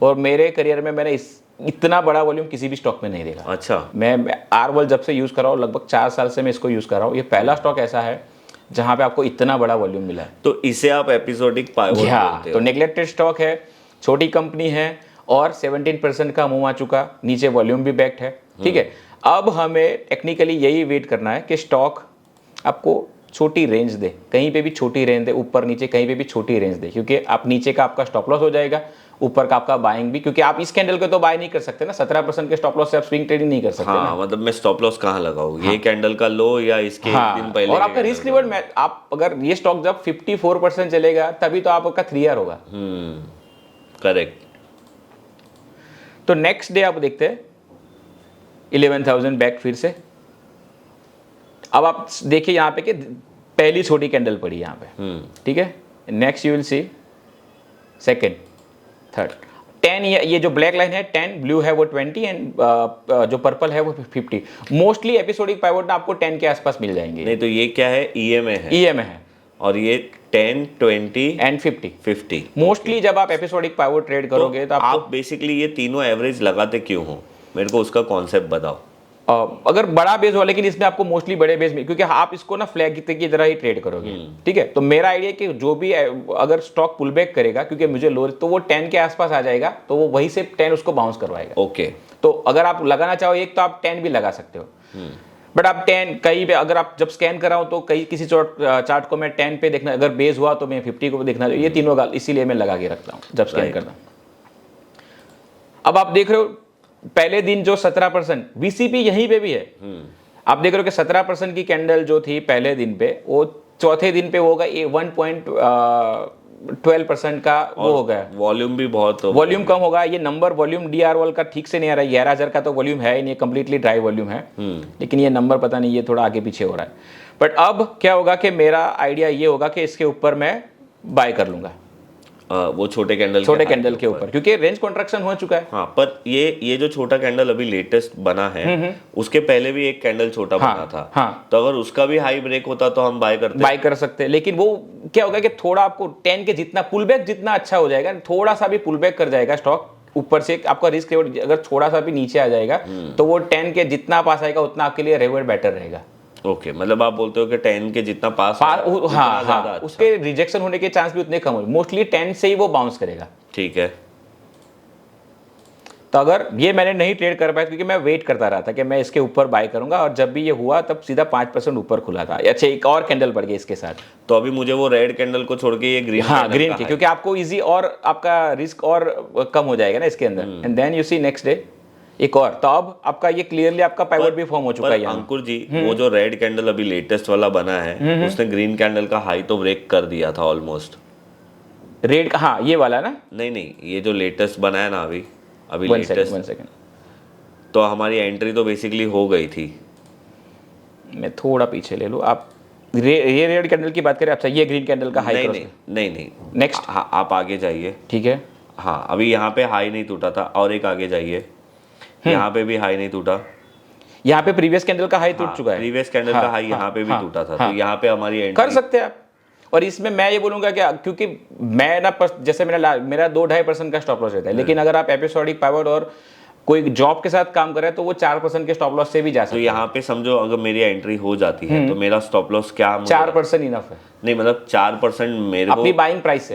और मेरे करियर में मैंने इतना बड़ा वॉल्यूम किसी भी स्टॉक में नहीं देखा। अच्छा। मैं आरवॉल जब से यूज़ कर रहा हूँ, लगभग 4 साल से मैं इसको यूज़ कर रहा हूँ, ये पहला स्टॉक ऐसा है जहाँ पे आपको इतना बड़ा वॉल्यूम मिला है। तो इसे आप एपिसोडिक पाइवट बोलते हो? तो नेग्लेक्टेड स्टॉक है, छोटी कंपनी है, और 17% का मुंह आ चुका, नीचे वॉल्यूम भी बैक्ड है, ठीक है। अब हमें टेक्निकली यही वेट करना है कि स्टॉक आपको छोटी रेंज दे, कहीं पे भी छोटी रेंज दे, ऊपर नीचे कहीं पे भी छोटी रेंज दे, क्योंकि आप नीचे का आपका स्टॉप लॉस हो जाएगा, ऊपर का आपका बाइंग भी, क्योंकि आप इस कैंडल को तो बाय नहीं कर सकते ना, 17% के स्टॉप लॉस से आप स्विंग ट्रेडिंग नहीं कर सकते। हाँ, मतलब मैं स्टॉप लॉस कहाँ लगाऊं? ये कैंडल का लो या इसके एक दिन पहले? और आपका रिस्क रिवॉर्ड में, आप अगर ये स्टॉक जब 54% चलेगा तभी तो आपका 3R होगा। करेक्ट। तो नेक्स्ट डे आप देखते हैं 11,000 बैक फिर से। अब आप देखिए यहाँ पे कि पहली छोटी कैंडल पड़ी यहाँ पे, ठीक है। Next you will see second, third, 10, ये जो ब्लैक लाइन है 10, ब्लू है वो 20, एंड जो पर्पल है वो 50। मोस्टली एपिसोडिक पाइवट ना आपको 10 के आसपास मिल जाएंगे। नहीं तो ये क्या है? EMA है। EMA है, और ये 10, 20 एंड 50। मोस्टली जब आप एपिसोडिक पाइवट ट्रेड करोगे तो आप बेसिकली ये तीनों एवरेज लगाते क्यों हो? मेरे को उसका कॉन्सेप्ट बताओ। अगर बड़ा बेस हो, लेकिन इसमें आपको मोस्टली बड़े बेस में, क्योंकि आप इसको ना फ्लैग की तरह ही ट्रेड करोगे, ठीक है। तो मेरा आइडिया कि जो भी अगर स्टॉक पुल बैक करेगा, क्योंकि मुझे लो, तो वो 10 के आसपास आ जाएगा, तो वो वहीं से 10 उसको बाउंस करवाएगा। ओके। तो अगर आप लगाना चाहो एक, तो आप 10 भी लगा सकते हो, बट आप 10 कहीं पे, अगर आप जब स्कैन कर रहा हूं तो कहीं किसी चार्ट को मैं 10 पे देखना, अगर बेस हुआ तो मैं 50 को देखना, ये तीनों गाल इसीलिए मैं लगा के रखता हूं जब स्कैन करता हूं। अब आप देख रहे हो पहले दिन जो 17%, BCP यहीं पे भी है। आप देख रहे हो कि 17% की कैंडल जो थी पहले दिन पे, वो चौथे दिन पे होगा 1.12% का वो हो गया। वॉल्यूम भी बहुत, वॉल्यूम कम होगा। ये नंबर वॉल्यूम DR वॉल का ठीक से नहीं आ रहा है, 11,000 का तो वॉल्यूम है ही नहीं, कंप्लीटली ड्राई वॉल्यूम है, लेकिन ये नंबर पता नहीं, ये थोड़ा आगे पीछे हो रहा है। बट अब क्या होगा कि मेरा आइडिया ये होगा कि इसके ऊपर मैं बाय कर लूंगा, वो छोटे कैंडल के ऊपर, क्योंकि रेंज कॉन्ट्रैक्शन हो चुका है। हाँ, पर ये जो छोटा कैंडल अभी लेटेस्ट बना है, उसके पहले भी एक कैंडल छोटा बना था। हाँ, तो अगर उसका भी हाई ब्रेक होता तो हम बाय कर सकते हैं, लेकिन वो क्या होगा कि थोड़ा आपको 10 के जितना पुल बैक जितना अच्छा हो जाएगा, थोड़ा सा भी पुल बैक कर जाएगा स्टॉक ऊपर से, आपका रिस्क रिवॉर्ड अगर थोड़ा सा भी नीचे आ जाएगा, तो वो 10 के जितना पास आएगा उतना आपके लिए रिवॉर्ड बेटर रहेगा। ओके, मतलब आप बोलते हो कि 10 के जितना पास हाँ, उसके रिजेक्शन होने के चांस भी उतने कम हो, मोस्टली 10 से ही वो बाउंस करेगा। ठीक है। तो अगर ये मैंने नहीं ट्रेड कर पाया, क्योंकि मैं वेट करता रहा था कि मैं इसके ऊपर बाय करूंगा, और जब भी ये हुआ तब सीधा 5% ऊपर खुला था। अच्छा, एक और कैंडल बढ़ गई इसके साथ, तो अभी मुझे वो रेड कैंडल को छोड़ के ये ग्रीन, ग्रीन की, क्योंकि आपको इजी और आपका रिस्क और कम हो जाएगा ना इसके अंदर। And then you see next day एक और, तो अब आपका ये क्लियरली आपका पाइवट भी फॉर्म हो चुका है। अंकुर जी, वो जो रेड कैंडल अभी लेटेस्ट वाला बना है, उसने ग्रीन कैंडल का हाई तो ब्रेक कर दिया था ऑलमोस्ट। रेड का, हाँ, ये वाला ना? नहीं, ये जो लेटेस्ट बना है ना अभी वन लेटेस्ट, सेकंड, तो हमारी एंट्री तो बेसिकली हो गई थी। मैं थोड़ा पीछे ले लूँ, आप ये रेड कैंडल की बात करें। अच्छा, ये ग्रीन कैंडल का हाई? नहीं, नेक्स्ट। हाँ, आप आगे जाइए। ठीक है। हाँ, अभी यहाँ पे हाई नहीं टूटा था, और एक आगे जाइए, यहाँ पे भी हाई नहीं टूटा, यहाँ पे प्रीवियस कैंडल का हाई टूट चुका है, प्रीवियस कैंडल का हाई यहाँ पे भी टूटा था, तो यहाँ पे हमारी एंट्री कर सकते हैं आप। और इसमें मैं ये बोलूंगा कि क्योंकि मैं ना जैसे मेरा 2-2.5% का स्टॉप लॉस रहता है, लेकिन अगर आप एपिसोडिक पाइवट और कोई जॉब के साथ काम कर रहे हैं तो वो 4% के स्टॉप लॉस से भी जा सकते हैं। तो यहाँ पे समझो अगर मेरी एंट्री हो जाती है तो मेरा स्टॉप लॉस क्या? 4% इनफ है। नहीं, मतलब 4% मेरे को अपनी बाइंग प्राइस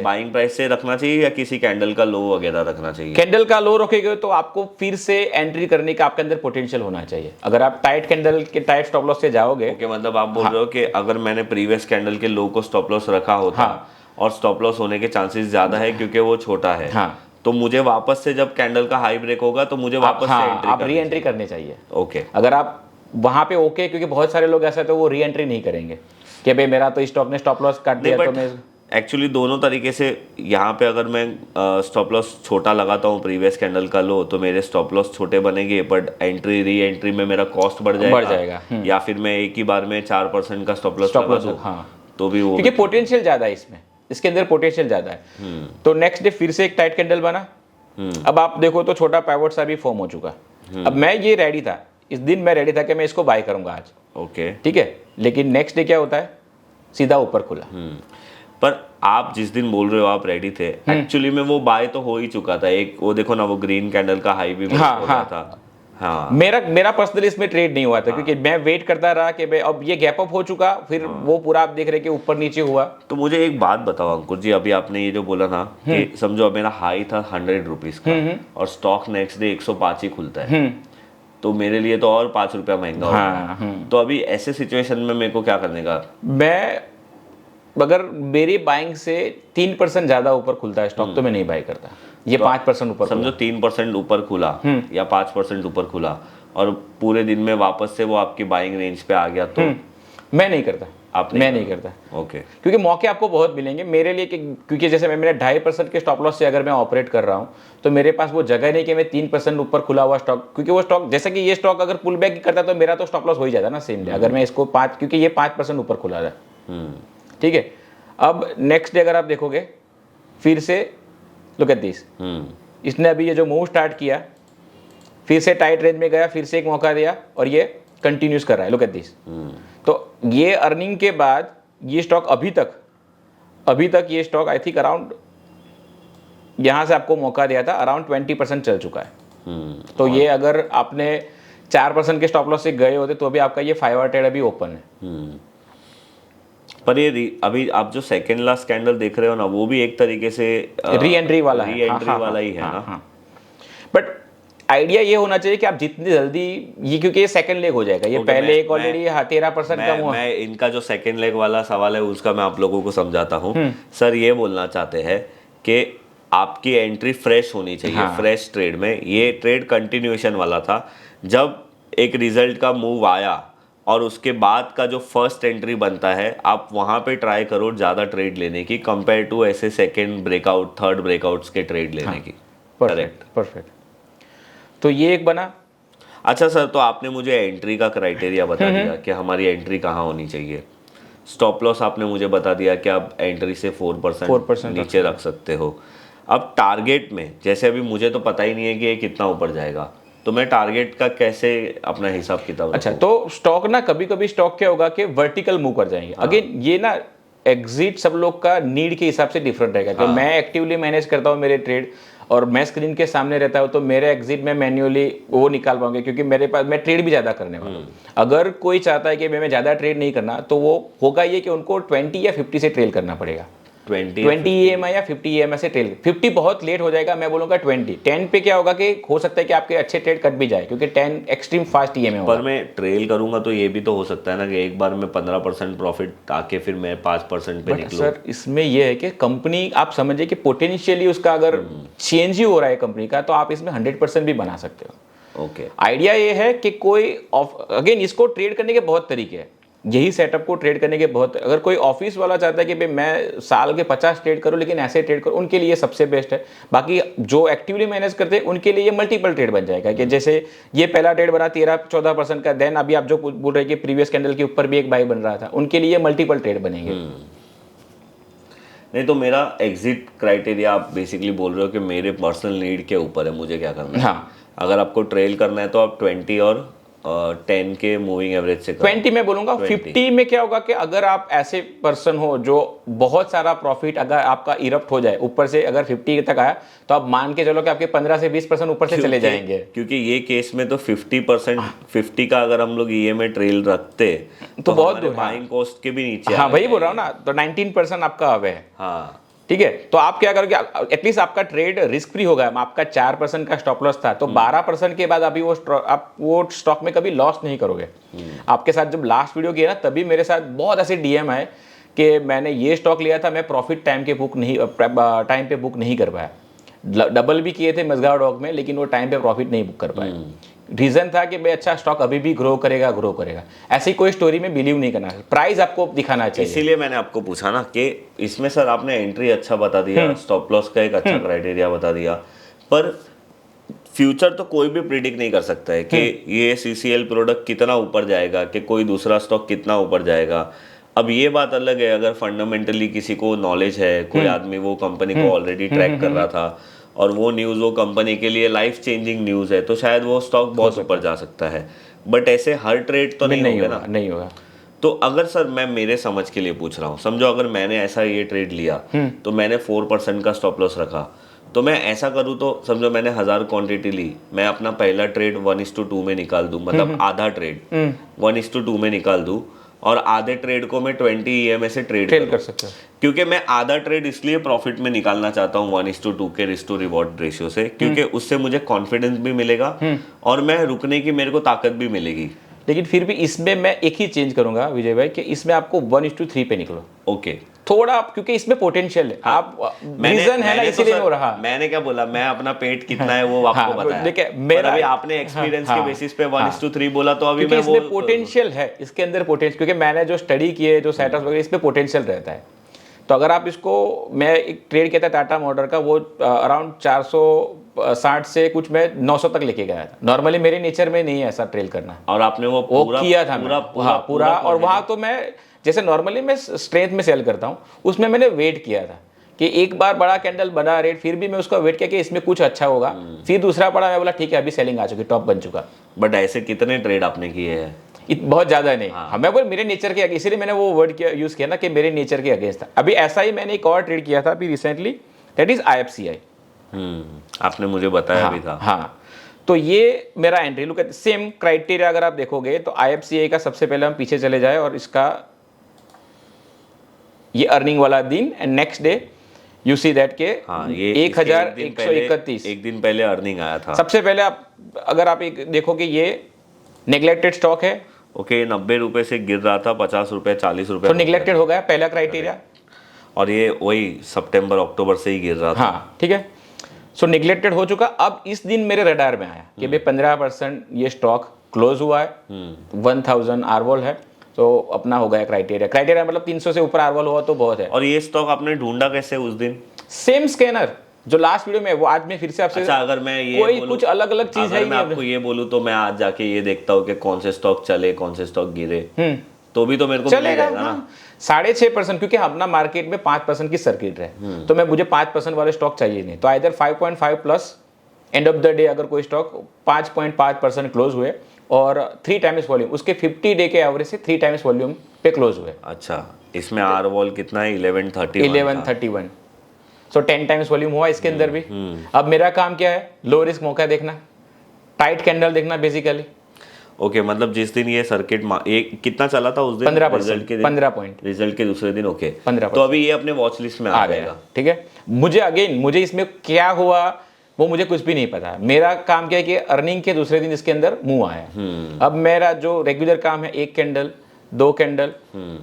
से रखना चाहिए, या किसी कैंडल का लो वगैरह रखना चाहिए? कैंडल का लो रखेंगे तो आपको फिर से एंट्री करने का आपके अंदर पोटेंशियल होना चाहिए। अगर आप टाइट कैंडल के टाइट स्टॉप लॉस से जाओगे, ओके, मतलब आप बोल रहे हो कि अगर मैंने प्रीवियस कैंडल के लो को स्टॉप लॉस रखा होता, और स्टॉप लॉस होने के चांसेस ज्यादा है क्योंकि वो छोटा है, तो मुझे वापस से जब कैंडल का हाई ब्रेक होगा तो मुझे वापस से आप री एंट्री करनी चाहिए। ओके, अगर आप वहां पे ओके, क्योंकि बहुत सारे लोग ऐसा तो वो री एंट्री नहीं करेंगे कि भाई मेरा तो स्टॉक ने स्टॉप लॉस काट दिया तो मैं एक्चुअली दोनों तरीके से यहाँ पे अगर मैं स्टॉप लॉस छोटा लगाता हूँ प्रीवियस कैंडल का लो तो मेरे स्टॉप लॉस छोटे बनेंगे, बट एंट्री री एंट्री में मेरा कॉस्ट बढ़ जाएगा। या फिर मैं एक ही बार में 4% का स्टॉप लॉस लगा दूँ, हाँ, तो भी वो क्योंकि पोटेंशियल ज़्यादा है इसमें, इसके अंदर पोटेंशियल ज़्यादा है। तो नेक्स्ट डे फिर से एक टाइट कैंडल बना। अब आप देखो तो छोटा पाइवट सा भी फॉर्म हो चुका। अब मैं ये रेडी था, इस दिन मैं रेडी था कि मैं इसको बाय करूंगा आज, ओके ठीक है, लेकिन नेक्स्ट डे क्या होता है, सीधा ऊपर खुला। पर आप जिस दिन बोल रहे हो आप रेडी थे, एक्चुअली में वो बाय तो हो ही चुका था। एक वो देखो ना, वो ग्रीन कैंडल का हाई भी हाँ, हो गया था। हाँ, मेरा पर्सनली इसमें ट्रेड नहीं हुआ था, क्योंकि मैं वेट करता रहा कि भाई अब ये गैप अप हो चुका, फिर वो पूरा आप देख रहे कि ऊपर नीचे हुआ। तो मुझे एक बात बताओ अंकुर जी, अभी आपने ये जो बोला ना कि समझो अब मेरा हाई था 100 रुपीज का और स्टॉक नेक्स्ट डे 105 ही खुलता है, तो मेरे लिए तो और 5 रुपया महंगा हो गया। तो अभी ऐसे सिचुएशन में मेरे को क्या करने का? मैं अगर मेरी बाइंग से 3% ज्यादा ऊपर खुलता है स्टॉक तो मैं नहीं बाय करता। ये 5% ऊपर समझो 3% ऊपर खुला या 5% ऊपर खुला और पूरे दिन में वापस से वो आपकी बाइंग रेंज पे आ गया, तो मैं नहीं करता। आप मैं नहीं करता, ओके, क्योंकि मौके आपको बहुत मिलेंगे मेरे लिए क्योंकि जैसे मैं मेरे 2.5% के स्टॉप लॉस से अगर मैं ऑपरेट कर रहा हूँ तो मेरे पास वो जगह नहीं कि मैं 3% ऊपर खुला हुआ स्टॉक, क्योंकि वो स्टॉक जैसे कि ये स्टॉक अगर पुल बैक करता तो मेरा तो स्टॉप लॉस हो ही जाता ना सेम डे, अगर मैं इसको 5, क्योंकि ये 5% ऊपर खुला था, ठीक है। अब नेक्स्ट डे अगर आप देखोगे फिर से लुक एट दिस, इसने अभी ये जो मूव स्टार्ट किया फिर से टाइट रेंज में गया, फिर से एक मौका दिया और ये कंटिन्यूस कर रहा है, लुक एट दिस। तो ये अर्निंग के बाद ये स्टॉक अभी तक ये स्टॉक आई थिंक अराउंड, यहाँ से आपको मौका दिया था अराउंड 20% चल चुका है। तो ये अगर आपने 4% के स्टॉप लॉस से गए होते तो अभी आपका ये 5 आवर ट्रेड अभी ओपन है। पर ये अभी आप जो सेकेंड लास्ट कैंडल देख रहे हो ना, वो भी एक तरीके से री एंट्री वाला ही है ना। बट आइडिया ये होना चाहिए कि आप जितनी जल्दी ये, क्योंकि ये सेकंड लेग हो जाएगा, ये पहले एक ऑलरेडी 13% कम हुआ। मैं इनका जो सेकंड लेग वाला सवाल है उसका मैं आप लोगों को समझाता हूँ। सर ये बोलना चाहते हैं कि आपकी एंट्री फ्रेश होनी चाहिए, फ्रेश ट्रेड में। ये ट्रेड कंटिन्यूएशन वाला था, जब एक रिजल्ट का मूव आया और उसके बाद का जो फर्स्ट एंट्री बनता है आप वहाँ पे ट्राई करो ज़्यादा ट्रेड लेने की कंपेयर टू ऐसे सेकेंड ब्रेकआउट थर्ड ब्रेकआउट्स के ट्रेड लेने की। परफेक्ट। तो ये एक बना। अच्छा सर, तो आपने मुझे एंट्री का क्राइटेरिया बता दिया कि हमारी एंट्री कहाँ होनी चाहिए। स्टॉप लॉस आपने मुझे बता दिया कि आप एंट्री से 4% नीचे रख सकते हो। अब टारगेट में, जैसे अभी मुझे तो पता ही नहीं है कि ये कितना ऊपर जाएगा, तो मैं टारगेट का कैसे अपना हिसाब किताब? अच्छा, तो स्टॉक ना कभी कभी स्टॉक क्या होगा कि वर्टिकल मूव कर जाएंगे। अगेन ये ना एग्जिट सब लोग का नीड के हिसाब से डिफरेंट रहेगा। कि मैं एक्टिवली मैनेज करता हूँ मेरे ट्रेड और मैं स्क्रीन के सामने रहता हूँ तो मेरे एग्जिट में मैन्युअली वो निकाल पाऊंगे, क्योंकि मेरे पास मैं ट्रेड भी ज़्यादा करने वाला हूँ। अगर कोई चाहता है कि मैं ज़्यादा ट्रेड नहीं करना तो वो होगा ये कि उनको 20 या 50 से ट्रेल करना पड़ेगा। 20 EMI या 50 EMI से ट्रेल। 50 बहुत लेट हो जाएगा, मैं बोलूँगा 20। 10 पे क्या होगा कि हो सकता है कि आपके अच्छे ट्रेड कट भी जाए, क्योंकि 10 एक्सट्रीम फास्ट EMI होगा। पर मैं ट्रेल करूंगा तो ये भी तो हो सकता है ना कि एक बार में 15% प्रॉफिट आके फिर मैं 5% पे निकलूं। सर इसमें यह है कि कंपनी आप समझिए कि पोटेंशियली उसका अगर चेंज ही हो रहा है कंपनी का, तो आप इसमें 100% भी बना सकते हो। ओके। आइडिया ये है कि कोई अगेन इसको ट्रेड करने के बहुत तरीके हैं, यही सेटअप को ट्रेड करने के बहुत। अगर कोई ऑफिस वाला चाहता है कि भाई मैं साल के 50 ट्रेड करूं लेकिन ऐसे ट्रेड करूं, उनके लिए सबसे बेस्ट है। बाकी जो एक्टिवली मैनेज करते हैं उनके लिए ये मल्टीपल ट्रेड बन जाएगा। कि जैसे ये पहला ट्रेड बना 13-14% का, देन अभी आप जो बोल रहे हैं कि प्रीवियस कैंडल के ऊपर भी एक बाई बन रहा था, उनके लिए मल्टीपल ट्रेड बनेंगे। नहीं तो मेरा एग्जिट क्राइटेरिया आप बेसिकली बोल रहे हो कि मेरे पर्सनल नीड के ऊपर है, मुझे क्या करना है। हाँ, अगर आपको ट्रेल करना है तो आप 20 और 10 के मूविंग एवरेज से 20 में बोलूंगा। 50 में क्या होगा कि अगर आप ऐसे पर्सन हो जो बहुत सारा प्रॉफिट अगर आपका इरप्ट हो जाए ऊपर से, अगर 50 तक आया तो आप मान के चलो कि आपके 15 से 20% ऊपर से चले जाएंगे। क्योंकि ये केस में तो 50% का अगर हम लोग EMI ट्रेल रखते तो बहुत दूर बाइंग कॉस्ट के भी नीचे। हाँ वही बोल रहा हूँ ना, तो 19% आपका अब है। हाँ ठीक है, तो आप क्या करोगे, एटलीस्ट आपका ट्रेड रिस्क फ्री होगा। आपका 4% का स्टॉप लॉस था तो 12% के बाद अभी आप वो स्टॉक में कभी लॉस नहीं करोगे। आपके साथ जब लास्ट वीडियो किया ना तभी मेरे साथ बहुत ऐसे DM आए कि मैंने ये स्टॉक लिया था, मैं प्रॉफिट टाइम पे बुक नहीं कर पाया। डबल भी किए थे मजगांव डॉक में, लेकिन वो टाइम पे प्रॉफिट नहीं बुक कर पाए। रीजन था कि भाई अच्छा स्टॉक अभी भी ग्रो करेगा। ऐसी कोई स्टोरी में बिलीव नहीं करना, प्राइस आपको दिखाना चाहिए। इसीलिए मैंने आपको पूछा ना कि इसमें सर आपने एंट्री अच्छा बता दिया, स्टॉप लॉस का एक अच्छा क्राइटेरिया बता दिया, पर फ्यूचर तो कोई भी प्रिडिक्ट नहीं कर सकता है कि ये सीसीएल प्रोडक्ट कितना ऊपर जाएगा, कि कोई दूसरा स्टॉक कितना ऊपर जाएगा। अब ये बात अलग है अगर फंडामेंटली किसी को नॉलेज है, कोई आदमी वो कंपनी को ऑलरेडी ट्रैक कर रहा था और वो न्यूज़ वो कंपनी के लिए लाइफ चेंजिंग न्यूज़ है, तो शायद वो स्टॉक बहुत ऊपर जा सकता है। बट ऐसे हर ट्रेड तो नहीं होगा ना। नहीं होगा। तो अगर सर मैं मेरे समझ के लिए पूछ रहा हूँ, समझो अगर मैंने ऐसा ये ट्रेड लिया तो मैंने 4% का स्टॉप लॉस रखा, तो मैं ऐसा करूँ तो समझो मैंने 1000 क्वांटिटी ली, मैं अपना पहला ट्रेड 1:2 में निकाल दूं, मतलब आधा ट्रेड 1:2 में निकाल दूं और आधे ट्रेड को मैं 20 EMA से ट्रेड कर सकते हो। क्योंकि मैं आधा ट्रेड इसलिए प्रॉफिट में निकालना चाहता हूँ 1:2 के रिस्क टू रिवॉर्ड रेशियो से, क्योंकि उससे मुझे कॉन्फिडेंस भी मिलेगा और मैं रुकने की मेरे को ताकत भी मिलेगी। लेकिन फिर भी इसमें मैं एक ही चेंज करूंगा विजय भाई कि इसमें आपको 1:3 पे निकलो। ओके, थोड़ा क्योंकि इसमें पोटेंशियल है। आप रीजन है ना, इसीलिए हो रहा। मैंने क्या बोला, मैं अपना पेट कितना है वो आपको बताया। देखिए मेरा अभी आपने एक्सपीरियंस के बेसिस पे 1:3 बोला, तो अभी मैं इसमें पोटेंशियल है, इसके अंदर पोटेंशियल, क्योंकि मैंने जो स्टडी किए जो सेटअप वगैरह इसमें पोटेंशियल रहता है। तो अगर आप इसको, मैं एक ट्रेड किया था टाटा मोटर का, वो अराउंड 460 से कुछ मैं 900 तक लेके गया था। नॉर्मली मेरे नेचर में नहीं है ऐसा ट्रेड करना, और आपने वो किया था पूरा। और वहाँ तो मैं जैसे नॉर्मली मैं स्ट्रेंथ में सेल करता हूँ, उसमें मैंने वेट किया था कि एक बार बड़ा कैंडल बना रेट, फिर भी मैं उसका वेट किया कि इसमें कुछ अच्छा होगा। फिर दूसरा पड़ा, मैं बोला ठीक है अभी सेलिंग आ चुकी, टॉप बन चुका। बट ऐसे कितने ट्रेड आपने किए हैं? बहुत ज्यादा नहीं। हमें बोल मेरे नेचर के, इसीलिए मैंने वो वर्ड यूज किया ना कि मेरे नेचर के अगेंस्ट था। अभी ऐसा ही मैंने एक और ट्रेड किया था अभी रिसेंटली, दैट इज IFCI। आपने मुझे बताया भी था। हाँ, तो ये मेरा एंट्री लुक है। सेम क्राइटेरिया अगर आप देखोगे तो IFCI का सबसे पहले हम पीछे चले जाए और इसका ये अर्निंग वाला दिन and next day you see that के ये 1131 एक दिन पहले अर्निंग आया था। सबसे पहले आप अगर आप एक देखोगे ये नेग्लेक्टेड स्टॉक है। ओके, 90 रुपए से गिर रहा था 50 रुपए 40 रुपए, तो नेग्लेक्टेड हो गया पहला क्राइटेरिया। और ये वही सितंबर अक्टूबर से ही गिर रहा था। हाँ ठीक है, सो नेग्लेक्टेड हो चुका। अब इस दिन मेरे रडार में आया कि भाई 15% ये स्टॉक क्लोज हुआ है, 1000 आरवॉल है, तो अपना हो गया क्राइटेरिया मतलब 300 से ऊपर आरवॉल हुआ तो बहुत है। और ये स्टॉक आपने ढूंढा कैसे उस दिन? सेम स्कैनर जो लास्ट वीडियो में, वो आज मैं फिर से आपसे, अच्छा, अगर मैं ये कोई कुछ अलग अलग चीज है, मैं आपको ये बोलूं तो मैं आज जाके ये देखता हूँ कि कौन से स्टॉक चले कौन से स्टॉक गिरे, तो भी तो मेरे को चलेगा ना 6.5%, क्योंकि अपना मार्केट में 5% की सर्किट है, तो मैं मुझे 5% वाले स्टॉक चाहिए नहीं, तो इधर 5.5 plus end of the day अगर कोई स्टॉक 5.5% क्लोज हुए और 3 टाइम्स वॉल्यूम, उसके 50 डे के एवरेज से 3 टाइम्स वॉल्यूम पे क्लोज हुए। अच्छा, इसमें आर वॉल कितना है? 1131, सो 10 टाइम्स वॉल्यूम हुआ इसके अंदर भी। अब मेरा काम क्या है? लो रिस्क मौका देखना, टाइट कैंडल देखना बेसिकली। ओके, मतलब जिस दिन ये सर्किट कितना चला था उस दिन? 15%, 15 पॉइंट रिजल्ट के दूसरे दिन। ओके, 15%। तो अभी ये अपने वॉच लिस्ट में आ जाएगा। ठीक है, मुझे इसमें क्या हुआ वो मुझे कुछ भी नहीं पता। मेरा काम क्या है कि अर्निंग के दूसरे दिन इसके अंदर मुंह आया। अब मेरा जो रेगुलर काम है, 1 कैंडल 2 कैंडल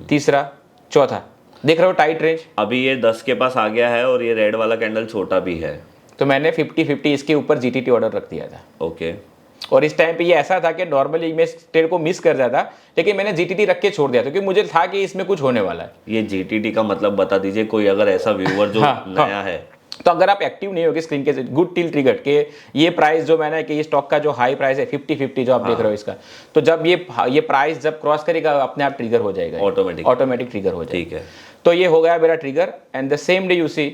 तीसरा चौथा, देख रहे हो टाइट रेंज। अभी ये 10 के पास आ गया है और ये रेड वाला कैंडल छोटा भी है, तो मैंने 50-50 इसके ऊपर GTT ऑर्डर रख दिया था। ओके, और इस टाइम पे ये ऐसा था कि नॉर्मली मैं इस ट्रेड को मिस कर जाता, लेकिन मैंने GTT रख के छोड़ दिया था क्योंकि मुझे था कि इसमें कुछ होने वाला है। ये GTT का मतलब बता दीजिए, कोई अगर ऐसा व्यूअर जो नया है। तो अगर आप एक्टिव नहीं होगे स्क्रीन के गुड टिल ट्रिगर के ये प्राइस जो मैंने कि ये स्टॉक का जो हाई प्राइस है 50-50 जो आप देख रहे हो इसका, तो जब ये प्राइस जब क्रॉस करेगा अपने आप ट्रिगर हो जाएगा, ऑटोमेटिक ट्रिगर हो जाएगा। ठीक है, तो ये हो गया मेरा trigger and the same day you see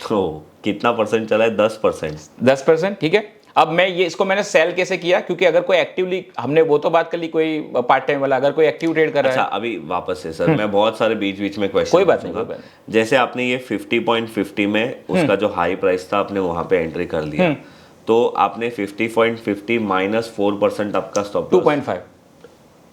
कितना परसेंट चला है? 10%। ठीक है, अब मैं ये इसको मैंने सेल कैसे किया, क्योंकि अगर कोई एक्टिवली, हमने वो तो बात कर ली कोई पार्ट टाइम वाला, अगर कोई एक्टिव ट्रेड कर रहा है। अच्छा, अभी वापस से सर मैं बहुत सारे बीच में क्वेश्चन, कोई बात नहीं। जैसे आपने ये 50.50 में उसका जो हाई प्राइस था आपने वहां पे एंट्री कर लिया, तो आपने 50.50 माइनस 4% आपका स्टॉप 2.5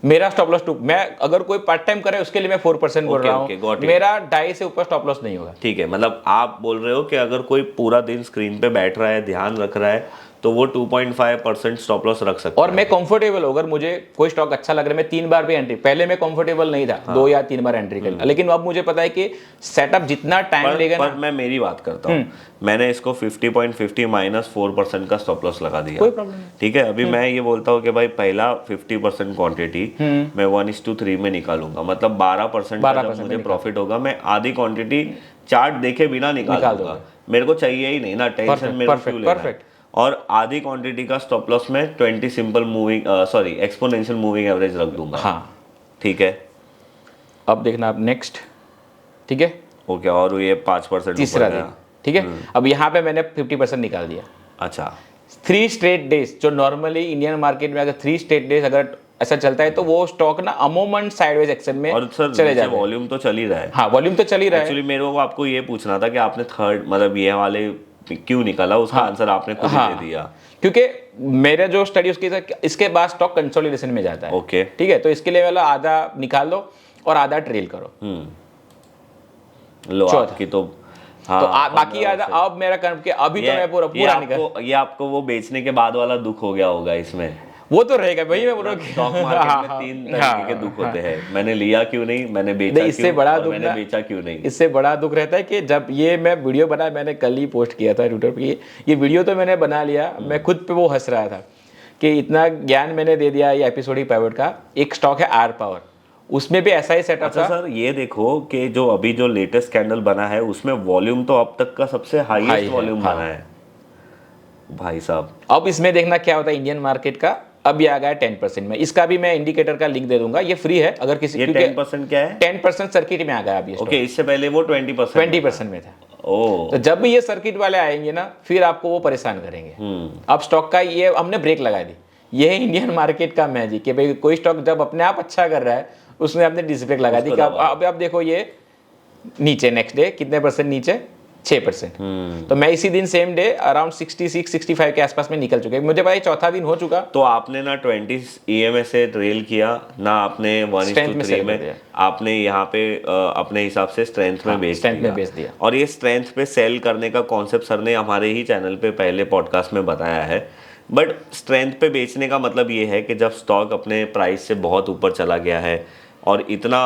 मेरा स्टॉप लॉस 2। मैं अगर कोई पार्ट टाइम करे उसके लिए मैं 4% बोल रहा हूँ, मेरा 2.5 से ऊपर स्टॉप लॉस नहीं होगा। ठीक है, मतलब आप बोल रहे हो कि अगर कोई पूरा दिन स्क्रीन पे बैठ रहा है, ध्यान रख रहा है, तो वो 2.5% स्टॉप लॉस रख सकते और मैं कंफर्टेबल हूँ, अगर मुझे कोई स्टॉक अच्छा लग रहा है मैं 3 बार भी एंट्री, पहले मैं कंफर्टेबल नहीं था, 2 या 3 बार एंट्री कर, लेकिन अब मुझे पता है कि सेटअप जितना टाइम लेगा पर ना। मैं मेरी बात करता हूँ, मैंने इसको 50.50 -4% का स्टॉप लॉस लगा दिया, कोई प्रॉब्लम नहीं। ठीक है। अभी मैं ये बोलता हूँ कि भाई पहला 50% क्वांटिटी मैं 1:3 में निकालूंगा, मतलब 12% का जब मुझे प्रॉफिट होगा मैं आधी क्वांटिटी चार्ट देखे बिना निकाल दूंगा। मेरे को चाहिए ही नहीं ना, टेंशन मेरे को क्यों लेना है। और आधी क्वांटिटी का स्टॉप लॉस में 20 simple moving exponential moving average रख दूंगा। हाँ ठीक है, अब देखना आप नेक्स्ट, ठीक है, ओके। और ये 5% तीसरा दिन, ठीक है। अब यहाँ पे मैंने 50% निकाल दिया। अच्छा, 3 स्ट्रेट डेज, जो नॉर्मली इंडियन मार्केट में अगर 3 स्ट्रेट डेज अगर ऐसा चलता है तो वो स्टॉक ना अमूमन साइडवेज एक्शन में और सर चले जाते हैं। वॉल्यूम तो चल ही रहा है। हाँ वॉल्यूम तो चल ही रहा है। एक्चुअली मेरे को आपको ये पूछना था कि आपने थर्ड मतलब ये वाले क्यों निकाला, उसका आंसर आपने खुद ही दे दिया। क्योंकि मेरे जो स्टडी उसके इसके बाद स्टॉक कंसोलिडेशन में जाता है। ओके, ठीक है, तो इसके लिए वाला आधा निकाल दो और आधा ट्रेल करो। लो आपकी तो हाँ, तो बाकी आधा अब मेरा कर्म के अभी तो मैं पूरा निकाल। ये आपको वो बेचने के बाद वाला दुख हो गया होगा इसमें। वो तो रहेगा भाई, मैं बोल रहा हूँ स्टॉक मार्केट में 3 तरीके के दुख होते हैं, मैंने लिया क्यों नहीं, मैंने बेचा इससे बड़ा क्यों, दुख मैंने बेचा क्यों नहीं। इससे बड़ा दुख रहता है कि जब ये मैं वीडियो बनाया, मैंने कल ही पोस्ट किया था ट्विटर पे, ये वीडियो तो मैंने बना लिया, मैं खुद पे वो हंस रहा था कि इतना ज्ञान मैंने दे दिया ये एपिसोडिक पाइवट का। एक स्टॉक है आर पावर, उसमें भी ऐसा ही सेटअप था। सर ये देखो कि जो अभी जो लेटेस्ट कैंडल बना है उसमें वॉल्यूम तो अब तक का सबसे हाईएस्ट वॉल्यूम बना है भाई साहब। अब इसमें देखना क्या होता है इंडियन मार्केट का, अब ये आ गया 10% में। इसका भी मैं इंडिकेटर का लिंक दे दूंगा, ये फ्री है अगर किसी। ये 10% क्या है? 10% सर्किट में आ गया अभी। ओके, इससे पहले वो 20% में था। ओह, तो जब भी ये सर्किट वाले आएंगे ना फिर आपको वो परेशान करेंगे। अब स्टॉक का ये हमने ब्रेक लगा दी। ये है इंडियन मार्केट का मैजिक कि भाई कोई स्टॉक जब अपने आप अच्छा कर रहा है उसमें आपने डिसब्रेक लगा दी कि अब आप देखो ये नीचे, नेक्स्ट डे कितने परसेंट नीचे, 6%। तो मैं इसी दिन सेम डे अराउंड 66-65 के आसपास में निकल चुके, मुझे पता है चौथा दिन हो चुका। तो आपने ना 20 EMA से ट्रेल किया ना, आपने 1:3 में आपने यहाँ पे अपने हिसाब से स्ट्रेंथ में बेच दिया। और ये स्ट्रेंथ पे सेल करने का कॉन्सेप्ट सर ने हमारे ही चैनल पे पहले पॉडकास्ट में बताया है। बट स्ट्रेंथ पे बेचने का मतलब ये है कि जब स्टॉक अपने प्राइस से बहुत ऊपर चला गया है और इतना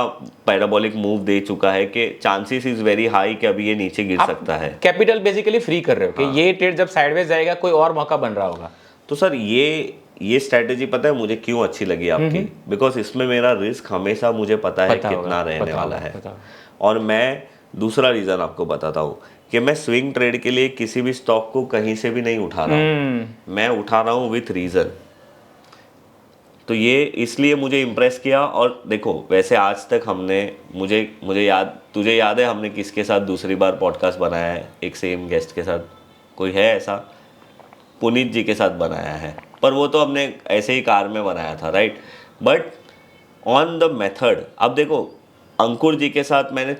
पैराबोलिक मूव दे चुका है कि चांसेस इज वेरी हाई कि अभी ये नीचे गिर सकता है। कैपिटल बेसिकली फ्री कर रहे हो कि ये ट्रेड जब साइडवेज जाएगा कोई और मौका बन रहा होगा। तो सर ये स्ट्रेटेजी पता है मुझे क्यों अच्छी लगी आपकी? बिकॉज इसमें मेरा रिस्क हमेशा मुझे पता है कितना रहने वाला है। और मैं दूसरा रीजन आपको बताता हूँ कि मैं स्विंग ट्रेड के लिए किसी भी स्टॉक को कहीं से भी नहीं उठा रहा हूँ, मैं उठा रहा हूँ विथ रीजन। तो ये इसलिए मुझे इम्प्रेस किया। और देखो वैसे आज तक हमने तुझे याद है हमने किसके साथ दूसरी बार पॉडकास्ट बनाया है? एक सेम गेस्ट के साथ कोई है ऐसा? पुनीत जी के साथ बनाया है, पर वो तो हमने ऐसे ही कार में बनाया था, right? But on the method अब देखो अंकुर जी के साथ मैंने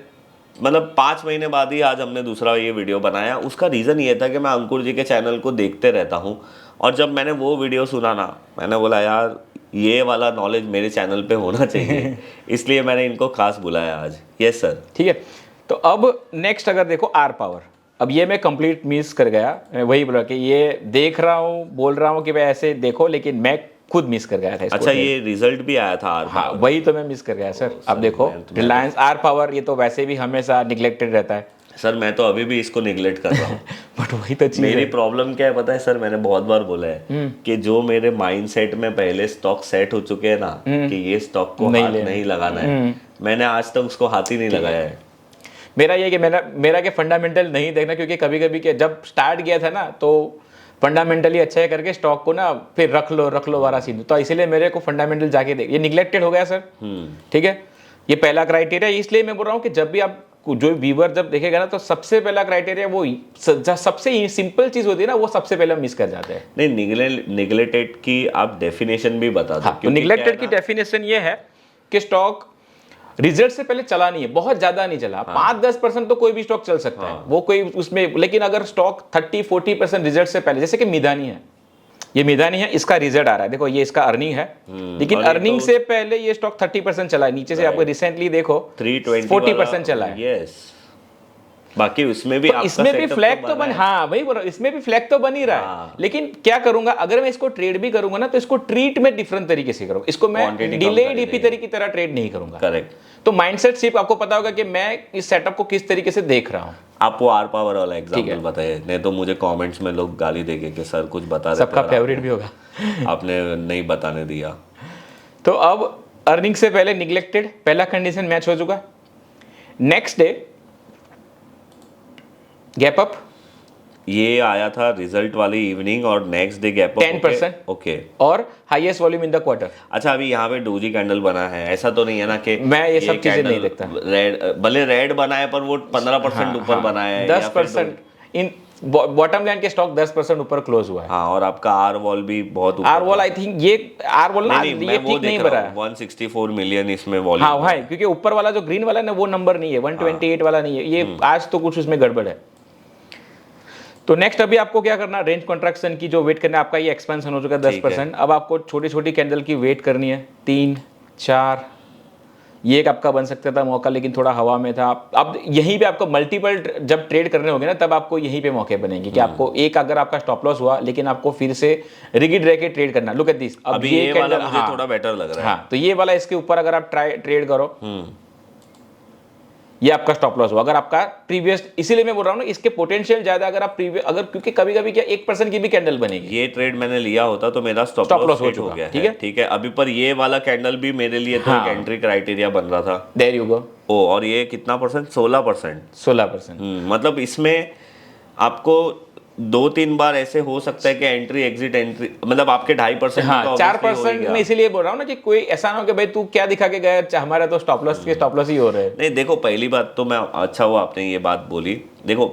मतलब 5 महीने बाद ही आज हमने दूसरा ये वीडियो बनाया। उसका रीज़न ये था कि मैं अंकुर जी के चैनल को देखते रहता हूँ और जब मैंने वो वीडियो सुना ना, मैंने बोला यार ये वाला नॉलेज मेरे चैनल पे होना चाहिए इसलिए मैंने इनको खास बुलाया आज। यस सर, ठीक है। तो अब नेक्स्ट अगर देखो आर पावर, अब ये मैं कंप्लीट मिस कर गया। मैं वही बोला कि ये देख रहा हूँ, बोल रहा हूँ कि भाई ऐसे देखो, लेकिन मैं खुद मिस कर गया था इसको। अच्छा, ये रिजल्ट भी आया था आर हाँ, वही तो मैं मिस कर गया सर। अब देखो रिलायंस आर पावर, ये तो वैसे भी हमेशा निगलेक्टेड रहता है सर। मैं तो अभी भी इसको निगलेक्ट कर रहा हूँ बट वही तो चीज मेरी प्रॉब्लम क्या है पता है सर? मैंने बहुत बार बोला है कि जो मेरे माइंडसेट में पहले स्टॉक सेट हो चुके हैं ना कि ये स्टॉक को हाथ नहीं लगाना है, मैंने आज तक उसको हाथ ही नहीं लगाया है। मेरा ये कि मेरा के फंडामेंटल नहीं देखना, क्योंकि कभी कभी के जब स्टार्ट किया था ना तो फंडामेंटली अच्छा है करके स्टॉक को ना फिर रख लो वाला सीन, तो इसीलिए मेरे को फंडामेंटल जाके देख, ये निगलेक्टेड हो गया सर। ठीक है, ये पहला क्राइटेरिया। इसलिए मैं बोल रहा हूँ कि जब भी आप जो व्यूवर जब देखेगा ना तो सबसे पहला क्राइटेरिया वो सबसे सिंपल चीज होती है ना, वो सबसे पहले मिस कर जाते हैं। नहीं, निगलेक्टेड की आप डेफिनेशन भी बता दो। तो निगलेक्टेड की डेफिनेशन ये है कि स्टॉक रिजल्ट से पहले चला नहीं है, बहुत ज्यादा नहीं चला। 5-10% तो कोई भी स्टॉक चल सकता है, वो कोई उसमें, लेकिन अगर स्टॉक 30-40% रिजल्ट से पहले, जैसे कि मिधानी है, ये मिधानी है, इसका रिजल्ट आ रहा है, देखो ये इसका अर्निंग है, लेकिन अर्निंग से पहले ये स्टॉक 30% चला है, नीचे से आपको रिसेंटली देखो 320 40% चला है। यस, बाकी उसमें भी आपका इसमें भी setup फ्लैग तो बना बन, है। हाँ वही बोल रहा हूँ, इसमें भी फ्लैग तो बन ही रहा है। हाँ। लेकिन क्या करूंगा, अगर मैं इसको ट्रेड भी करूंगा ना, तो इसको ट्रीट में डिफरेंट तरीके से करूंगा। इसको मैं Quantity कम डिले कर डीपी देंगे। तरी की तरह ट्रेड नहीं करूंगा। करेक्ट। तो माइंडसेट सिर्फ आपको पता होगा कि मैं इस सेटअप को किस तरीके से देख रहा हूँ। आप वो आर पावर वाला ठीक एग्जांपल है। बताइए, नहीं तो मुझे कमेंट्स में लोग गाली देंगे कि सर कुछ बता रहे थे सबका और फेवरेट भी होगा। आपने नहीं बताने दिया। तो अब अर्निंग से पहले निग्लेक्टेड, पहला कंडीशन मैच हो चुका। नेक्स्ट डे गैप अप, ये आया था रिजल्ट वाली इवनिंग और next day gap up 10%। Okay. और highest volume in the quarter. अच्छा, अभी यहाँ पे डोजी कैंडल बना है, ऐसा तो नहीं है ना कि मैं ये सब चीजें नहीं देखता। रेड, भले रेड बना है पर वो 15% ऊपर बना है, या फिर 10% इन बॉटम लाइन के स्टॉक 10% ऊपर क्लोज हुआ है। हाँ, और आपका आर वॉल भी बहुत ऊपर आर वॉल आई थिंक ये आर वॉल ना नहीं, ये मैं वो ठीक नहीं देख भरा रहा है। हूँ 164 मिलियन इसमें वॉल्यूम। हाँ भाई, क्योंकि ऊपर वाला जो ग्रीन वाला है ना वो नंबर नहीं है, 128 वाला नहीं है ये। आज तो कुछ उसमें गड़बड़ है। तो नेक्स्ट अभी आपको क्या करना, रेंज कॉन्ट्रैक्शन की जो वेट करना है, आपका ये एक्सपेंशन हो चुका है 10%। अब आपको छोटी छोटी कैंडल की वेट करनी है, 3 4। ये एक आपका बन सकता था मौका, लेकिन थोड़ा हवा में था। अब यहीं पे आपको मल्टीपल जब ट्रेड करने होंगे ना, तब आपको यहीं पे मौके बनेंगे कि आपको एक अगर आपका स्टॉप लॉस हुआ, लेकिन आपको फिर से रिगिड रह के ट्रेड करना। लुक एट दिस, अब अभी ये वाला कैंडल, मुझे थोड़ा बेटर लग रहा है। हाँ, तो ये वाला इसके ऊपर अगर आप ट्रेड करो, ये आपका स्टॉप लॉस हुआ। अगर आपका प्रीवियस, इसीलिए मैं बोल रहा हूँ ना, इसके पोटेंशियल ज्यादा अगर आप प्रीवियस, अगर क्योंकि कभी कभी क्या 1% की भी कैंडल बनेगी। ये ट्रेड मैंने लिया होता तो मेरा स्टॉप लॉस हो गया। ठीक है, ठीक है। अभी पर ये वाला कैंडल भी मेरे लिए तो एक एंट्री क्राइटेरिया बन रहा था। देयर यू गो। ओ, और ये कितना परसेंट? 16%। 16%। मतलब इसमें आपको 2-3 बार ऐसे हो सकता है कि एंट्री एग्जिट एंट्री, मतलब आपके 2.5%। हाँ, 4% में इसीलिए बोल रहा हूँ ना कि कोई ऐसा ना हो कि भाई तू क्या दिखा के गया, हमारा तो स्टॉप लॉस ही हो रहे हैं। नहीं देखो, पहली बात तो मैं, अच्छा हुआ आपने ये बात बोली। देखो,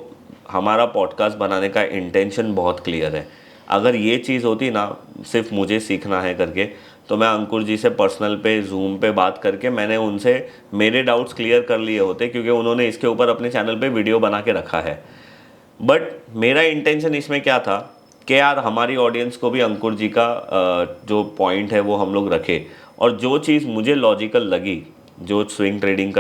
हमारा पॉडकास्ट बनाने का इंटेंशन बहुत क्लियर है। अगर ये चीज़ होती ना, सिर्फ मुझे सीखना है करके, तो मैं अंकुर जी से पर्सनल पे जूम पे बात करके मैंने उनसे मेरे डाउट्स क्लियर कर लिए होते, क्योंकि उन्होंने इसके ऊपर अपने चैनल पे वीडियो बना के रखा है। बट मेरा इंटेंशन इसमें क्या था कि यार हमारी ऑडियंस को भी अंकुर जी का जो पॉइंट है वो हम लोग रखें, और जो चीज़ मुझे लॉजिकल लगी, जो स्विंग ट्रेडिंग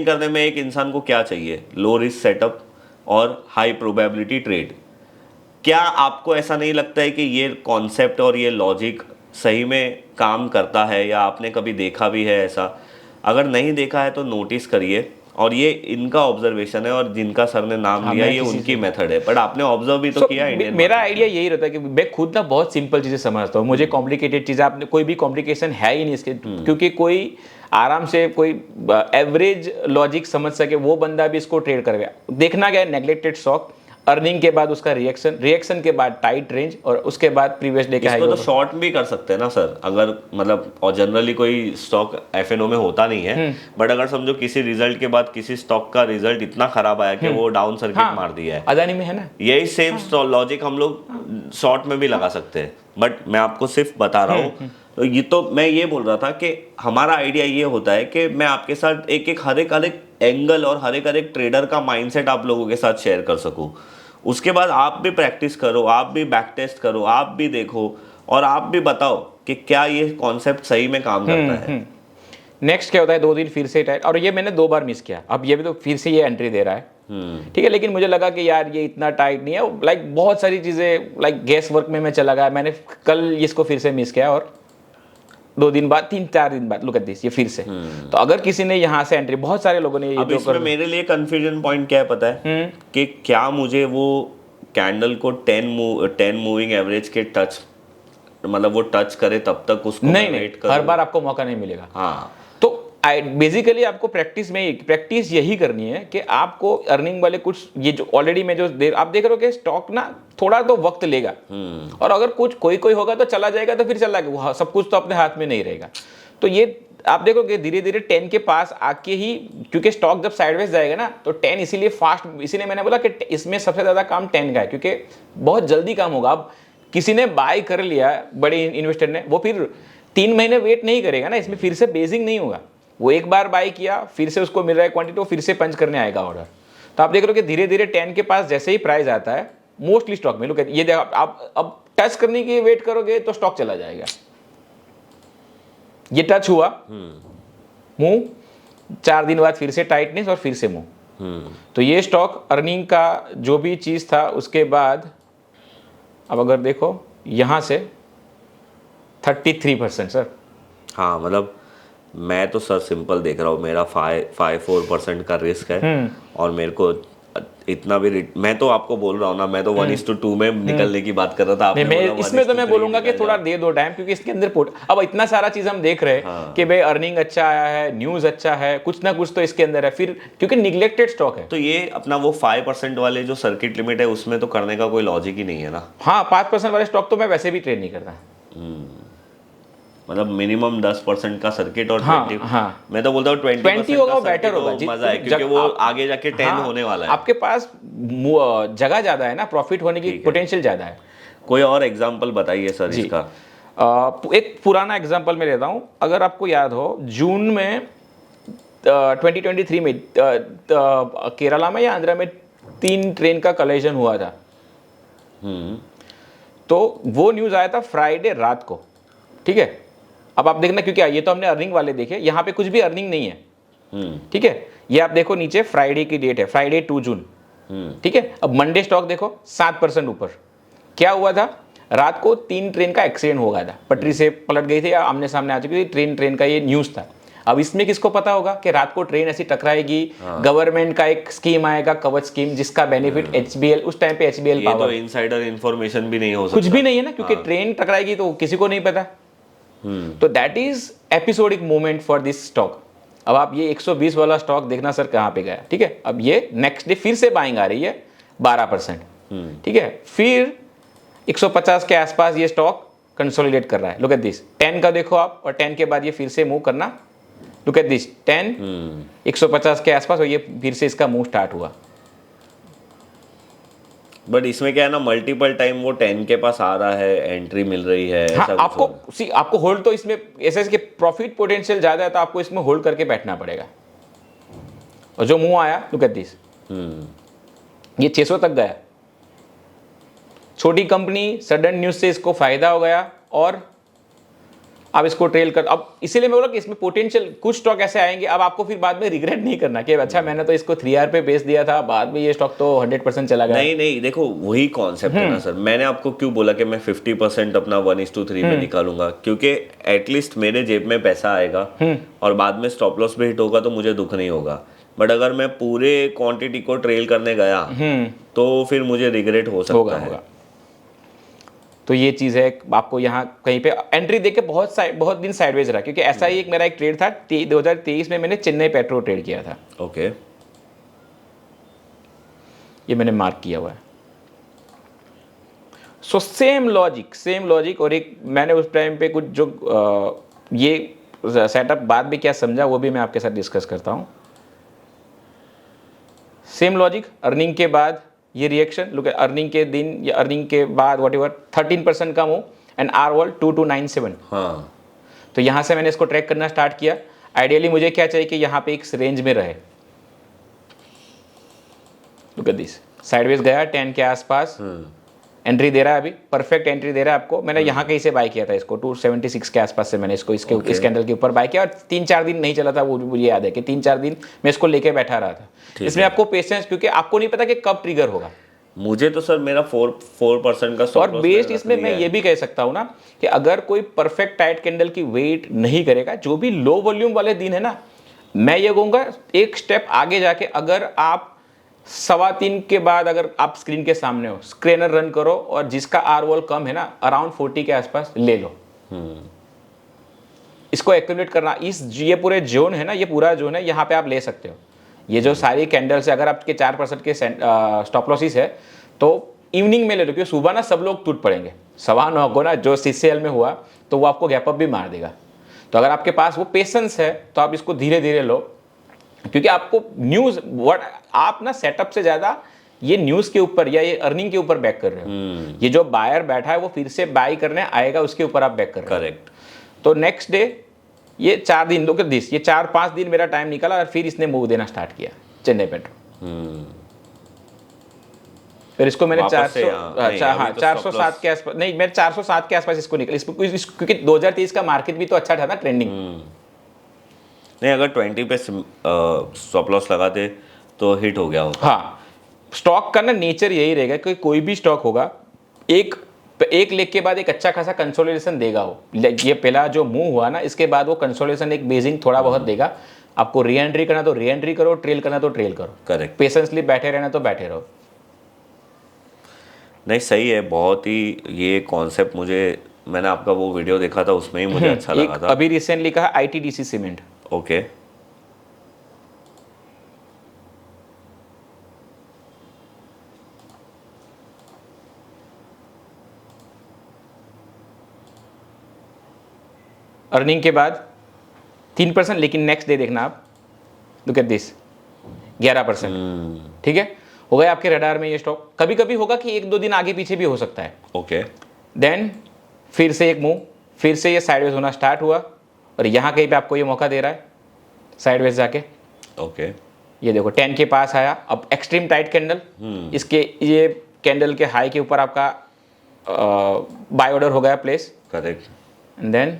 करने में एक इंसान को क्या चाहिए, लो रिस्क सेटअप और हाई प्रोबेबिलिटी ट्रेड। क्या आपको ऐसा नहीं लगता है कि ये कॉन्सेप्ट और ये लॉजिक सही में काम करता है, या आपने कभी देखा भी है ऐसा? अगर नहीं देखा है तो नोटिस करिए, और ये इनका ऑब्जर्वेशन है, और जिनका सर ने नाम लिया ये उनकी मेथड है, बट आपने ऑब्जर्व भी तो किया इंडियन। मेरा आइडिया यही रहता है कि मैं खुद ना बहुत सिंपल चीजें समझता हूँ। मुझे कॉम्प्लिकेटेड चीजें, आपने कोई भी कॉम्प्लिकेशन है ही नहीं इसके, क्योंकि कोई आराम से कोई एवरेज लॉजिक समझ सके वो बंदा भी इसको ट्रेड कर गया। देखना क्या है, नेग्लेक्टेड स्टॉक, अर्निंग के बाद उसका रिएक्शन के बाद टाइट रेंज, और उसके बाद प्रीवियस डे का हाई। इसको तो शॉर्ट भी कर सकते हैं ना सर, अगर मतलब, और जनरली कोई स्टॉक एफएनओ में होता नहीं है, बट अगर समझो किसी रिजल्ट के बाद किसी स्टॉक का रिजल्ट इतना खराब आया कि वो डाउन सर्किट मार दिया है, अदानी में है ना, यही सेम लॉजिक हम लोग शॉर्ट में भी लगा सकते हैं। बट मैं आपको सिर्फ बता रहा हूँ। तो ये तो मैं ये बोल रहा था कि हमारा आइडिया ये होता है कि मैं आपके साथ एक हर एक एंगल और हर एक ट्रेडर का माइंडसेट आप लोगों के साथ शेयर कर सकूं। उसके बाद आप भी प्रैक्टिस करो, आप भी बैक टेस्ट करो, आप भी देखो, और आप भी बताओ कि क्या ये कॉन्सेप्ट सही में काम करता है। नेक्स्ट क्या होता है, 2 दिन फिर से टाइट, और ये मैंने 2 बार मिस किया। अब ये भी तो फिर से ये एंट्री दे रहा है, ठीक है, लेकिन मुझे लगा कि यार ये इतना टाइट नहीं है। लाइक बहुत सारी चीजें, लाइक गैस वर्क में मैं चला गया, मैंने कल इसको फिर से मिस किया, और 2 दिन बाद, 3-4 दिन बाद लुक एट दिस, ये फिर से। तो अगर किसी ने यहाँ से एंट्री, बहुत सारे लोगों ने ये अब इसमें मेरे लिए कंफ्यूजन पॉइंट क्या है पता है, कि क्या मुझे वो कैंडल को 10 मूविंग एवरेज के टच, मतलब वो टच करे तब तक उसको नहीं, हर बार आपको मौका नहीं मिलेगा। हाँ, तो बेसिकली आपको प्रैक्टिस यही करनी है कि आपको अर्निंग वाले कुछ, ये जो ऑलरेडी मैं जो आप देख रहे हो कि स्टॉक ना थोड़ा तो वक्त लेगा, और अगर कुछ कोई होगा तो चला जाएगा, तो फिर चला गया, सब कुछ तो अपने हाथ में नहीं रहेगा। तो ये आप देखोगे धीरे धीरे 10 के पास आके ही, क्योंकि स्टॉक जब साइडवेज जाएगा ना, तो 10 इसीलिए फास्ट, इसीलिए मैंने बोला कि इसमें सबसे ज्यादा काम 10 का है, क्योंकि बहुत जल्दी काम होगा। अब किसी ने बाय कर लिया, बड़े इन्वेस्टर ने, वो फिर 3 महीने वेट नहीं करेगा ना, इसमें फिर से बेसिंग नहीं होगा। वो एक बार बाय किया, फिर से उसको मिल रहा है क्वांटिटी, वो फिर से पंच करने आएगा ऑर्डर। तो आप देख रहे हो कि धीरे धीरे 10 के पास जैसे ही प्राइस आता है, मोस्टली स्टॉक में, ये देखो, आप अब टच करने की वेट करोगे तो स्टॉक चला जाएगा। ये टच हुआ, मूव, 4 दिन बाद फिर से टाइटनेस, और फिर से मूव, तो ये स्टॉक अर्निंग का जो भी चीज़ था उसके बाद अब अगर देखो यहाँ से 33% सर। हाँ मतलब मैं तो सर सिंपल देख रहा हूँ, मेरा 4% का रिस्क है और मेरे को इतना भी मैं तो आपको बोल रहा हूँ ना, मैं तो 1:2 में निकलने की बात कर रहा था, आपने नहीं, मैं बोला इसमें तो 1:3 मैं बोलूंगा कि निकल थोड़ा जाओ। दे दो टाइम, क्योंकि इसके अंदर अब इतना सारा चीज हम देख रहे हैं कि भाई अर्निंग अच्छा आया है, न्यूज अच्छा है, कुछ ना कुछ तो इसके अंदर है, फिर क्योंकि निगलेक्टेड स्टॉक है। तो ये अपना वो 5% वाले जो सर्किट लिमिट है उसमें तो करने का कोई लॉजिक ही नहीं है ना। हाँ, 5% वाले स्टॉक तो मैं वैसे भी ट्रेड नहीं करता। मतलब मिनिमम 10% का सर्किट और हाँ, 20। हाँ। मैं तो बोलता हूँ 20 होगा वो बेटर होगा, मजा है, क्योंकि वो आगे जाके 10 होने वाला है। आपके पास जगह ज्यादा है ना, प्रॉफिट होने की पोटेंशियल ज्यादा है। कोई और एग्जांपल बताइए सर जी। इसका। एक पुराना एग्जांपल मैं देता हूँ, अगर आपको याद हो जून में 2023 में केरला में या आंध्रा में 3 ट्रेन का कलेजन हुआ था। तो वो न्यूज़ आया था फ्राइडे रात को, ठीक है। अब आप देखना, क्योंकि ये तो हमने अर्निंग वाले देखे, यहाँ पे कुछ भी अर्निंग नहीं है, ठीक है। ये आप देखो नीचे फ्राइडे की डेट है, फ्राइडे 2 जून, ठीक है। अब मंडे स्टॉक देखो 7% ऊपर। क्या हुआ था, रात को 3 ट्रेन का एक्सीडेंट हो गया था, पटरी से पलट गई थी या आमने सामने आ चुकी थी ट्रेन का ये न्यूज़ था। अब इसमें किसको पता होगा कि रात को ट्रेन ऐसी टकराएगी, गवर्नमेंट का एक स्कीम आएगा, कवच स्कीम, जिसका बेनिफिट एचबीएल, उस टाइम पे एचबीएल ये पावर, तो इनसाइडर इंफॉर्मेशन भी नहीं हो सकता, कुछ भी नहीं है ना, क्योंकि ट्रेन टकराएगी तो किसी को नहीं पता। तो that is episodic moment for this stock. अब आप ये 120 वाला स्टॉक देखना सर कहाँ पे गया, ठीक है। अब ये नेक्स्ट डे फिर से बाइंग आ रही है 12%, ठीक है। फिर 150 के आसपास ये स्टॉक कंसोलिडेट कर रहा है। लुक एट दिस, 10 का देखो आप, और 10 के बाद ये फिर से मूव करना। लुक एट दिस 10, 150 के आसपास, और ये फिर से इसका मूव स्टार्ट हुआ। बट इसमें क्या है ना, मल्टीपल टाइम वो 10 के पास आ रहा है, एंट्री मिल रही है, हाँ, ऐसा कुछ हो रहा है। आपको होल्ड तो इसमें ऐसे कि प्रॉफिट पोटेंशियल ज्यादा है, तो आपको इसमें होल्ड करके बैठना पड़ेगा। और जो मूव आया, लुक एट दिस, ये 600 तक गया। छोटी कंपनी, सडन न्यूज से इसको फायदा हो गया और अब इसको ट्रेल कर। अब इसीलिए मैं बोला कि इसमें पोटेंशियल, कुछ स्टॉक ऐसे आएंगे, अब आपको फिर बाद में रिग्रेट नहीं करना कि अच्छा मैंने तो इसको 3R पे बेच दिया था, बाद में ये स्टॉक तो 100% चला गया। नहीं, देखो वही कॉन्सेप्ट है ना सर। मैंने आपको क्यों बोला कि मैं 50% अपना 1:3 में निकालूंगा, क्योंकि एटलीस्ट मेरे जेब में पैसा आएगा और बाद में स्टॉप लॉस भी हिट होगा तो मुझे दुख नहीं होगा। बट अगर मैं पूरे क्वांटिटी को ट्रेल करने गया तो फिर मुझे रिग्रेट हो सकता है। तो ये चीज़ है, आपको यहाँ कहीं पे एंट्री देके बहुत दिन साइडवेज रहा, क्योंकि ऐसा ही एक मेरा एक ट्रेड था 2023 में, मैंने चेन्नई पेट्रो ट्रेड किया था। ओके, ये मैंने मार्क किया हुआ है। सो सेम लॉजिक, और एक मैंने उस टाइम पे कुछ जो ये सेटअप बाद में क्या समझा वो भी मैं आपके साथ डिस्कस करता हूँ। सेम लॉजिक, अर्निंग के बाद ये रिएक्शन, लुक अर्निंग के दिन या अर्निंग के बाद व्हाटएवर 13% का मूव एंड आर वॉल 2297। हाँ, तो यहाँ से मैंने इसको ट्रैक करना स्टार्ट किया। आइडियली मुझे क्या चाहिए कि यहाँ पे एक रेंज में रहे। लुक एट दिस, साइडवेज गया 10 के आसपास, एंट्री दे रहा है, अभी परफेक्ट एंट्री दे रहा है आपको। मैंने यहाँ कहीं से बाय किया था इसको 276 के आसपास से, मैंने इसको इस कैंडल के ऊपर बाय किया और 3-4 दिन नहीं चला था, वो मुझे याद है कि 3-4 दिन मैं इसको लेके बैठा रहा था। इसमें आपको पेशेंस, क्योंकि आपको नहीं पता कि कब ट्रिगर होगा। मुझे तो सर मेरा 4% का और बेस्ड इसमें मैं ये भी कह सकता हूँ ना कि अगर कोई परफेक्ट टाइट कैंडल की वेट नहीं करेगा, जो भी लो वॉल्यूम वाले दिन है ना, मैं ये कहूँगा एक स्टेप आगे जाके, अगर आप 3:15 के बाद अगर आप स्क्रीन के सामने हो, स्क्रीनर रन करो और जिसका आर वॉल कम है ना, अराउंड 40 के आसपास ले लो। इसको एक्यूमुलेट करना, ये पूरे जोन है ना, ये पूरा जोन है, यहाँ पे आप ले सकते हो। ये जो सारी कैंडल्स है, अगर आपके 4% के स्टॉप लॉसेस है तो इवनिंग में ले लो, क्योंकि सुबह ना सब लोग टूट पड़ेंगे। 9:15 को ना जो CCL में हुआ तो वो आपको गैप अप भी मार देगा। तो अगर आपके पास वो पेशेंस है तो आप इसको धीरे धीरे लो, क्योंकि आपको न्यूज़ आप ना सेटअप से ज़्यादा ये न्यूज़ के ऊपर या ये अर्निंग के ऊपर बैक कर रहे हो। ये जो बायर बैठा है वो फिर से बाई करने आएगा, उसके ऊपर आप बैक कर रहे हो। करेक्ट। तो नेक्स्ट डे ये 4 दिन, लोग दिस, ये 4-5 दिन मेरा टाइम निकाला और फिर इसने मूव देना स्टार्ट किया चेन्नई पेट्रो। फिर इसको मैंने 407 के आसपास, नहीं मैं 407 के आसपास इसको निकल, क्योंकि 2023 का मार्केट भी तो अच्छा था ना, ट्रेंडिंग। नहीं, अगर 20 पे स्टॉप लॉस लगाते तो हिट हो गया होगा। हाँ, स्टॉक का ना नेचर यही रहेगा कि कोई भी स्टॉक होगा एक लेग के बाद एक अच्छा खासा कंसोलिडेशन देगा। वो ये पहला जो मूव हुआ ना, इसके बाद वो कंसोलिडेशन एक बेसिंग थोड़ा बहुत देगा। आपको री एंट्री करना तो री एंट्री करो, ट्रेल करना तो ट्रेल करो, करेक्ट। पेशेंसली बैठे रहना तो बैठे रहो। नहीं सही है, बहुत ही ये कॉन्सेप्ट मुझे, मैंने आपका वो वीडियो देखा था उसमें ही मुझे अच्छा लगा एक था। अभी रिसेंटली कहा ITDC सीमेंट। ओके, अर्निंग के बाद 3%, लेकिन नेक्स्ट डे देखना आप, लुक एट दिस 11%। ठीक है, हो गया आपके रडार में ये स्टॉक। कभी कभी होगा कि 1-2 दिन आगे पीछे भी हो सकता है। ओके, देन फिर से एक मूव, फिर से ये साइडवेज होना स्टार्ट हुआ और यहाँ कहीं पे आपको ये मौका दे रहा है साइडवेज जाके। ओके, ये देखो 10 के पास आया, अब एक्सट्रीम टाइट कैंडल, इसके ये कैंडल के हाई के ऊपर आपका बाय ऑर्डर हो गया प्लेस, करेक्ट, एंड देन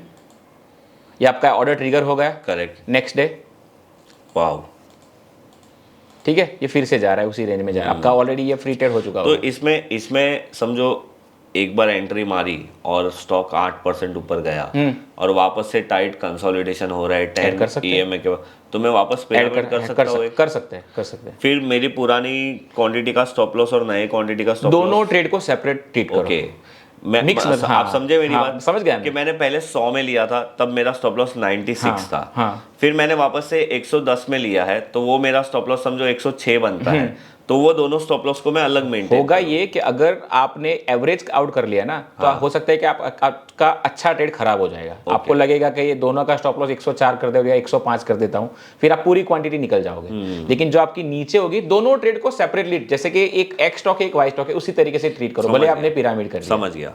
ये आपका ऑर्डर ट्रिगर हो गया करेक्ट, नेक्स्ट डे। वाओ। ठीक है, ये फिर से जा रहा है उसी रेंज में जा रहा है, आपका ऑलरेडी ये फ्री ट्रेड हो चुका तो होगा। इसमें समझो एक बार एंट्री मारी और स्टॉक 8% ऊपर गया और वापस से टाइट कंसोलिडेशन हो रहा है ऐड कर 10 सकते हैं। EMA के बाद, तो मैं वापस ऐड पिरामिड कर सकता हूँ एक? कर सकते हैं। फिर मेरी पुरानी क्वांटिटी का स्टॉप लॉस और नए क्वांटिटी का स्टॉप लॉस, दोनों ट्रेड को सेपरेट ट्रीट करो। ओके, मैं Mix मत, आप हाँ, समझे मेरी हाँ, बात? समझ गया कि मैं। मैंने पहले 100 में लिया था, तब मेरा स्टॉप लॉस 96 था। हाँ। फिर मैंने वापस से 110 में लिया है, तो वो मेरा स्टॉप लॉस समझो 106 बनता है। तो वो दोनों स्टॉप लॉस को मैं अलग मेंटेन होगा ये कि अगर आपने एवरेज आउट कर लिया ना, तो हो सकता है कि आपका अच्छा ट्रेड खराब हो जाएगा। आपको लगेगा कि ये दोनों का स्टॉप लॉस 104 कर दे या 105 कर देता हूं, फिर आप पूरी क्वांटिटी निकल जाओगे। लेकिन जो आपकी नीचे होगी, दोनों ट्रेड को सेपरेटली, जैसे कि एक एक्स स्टॉक है एक वाई स्टॉक है, उसी तरीके से ट्रीट करो, भले आपने पिरामिड कर लिया। समझ गया।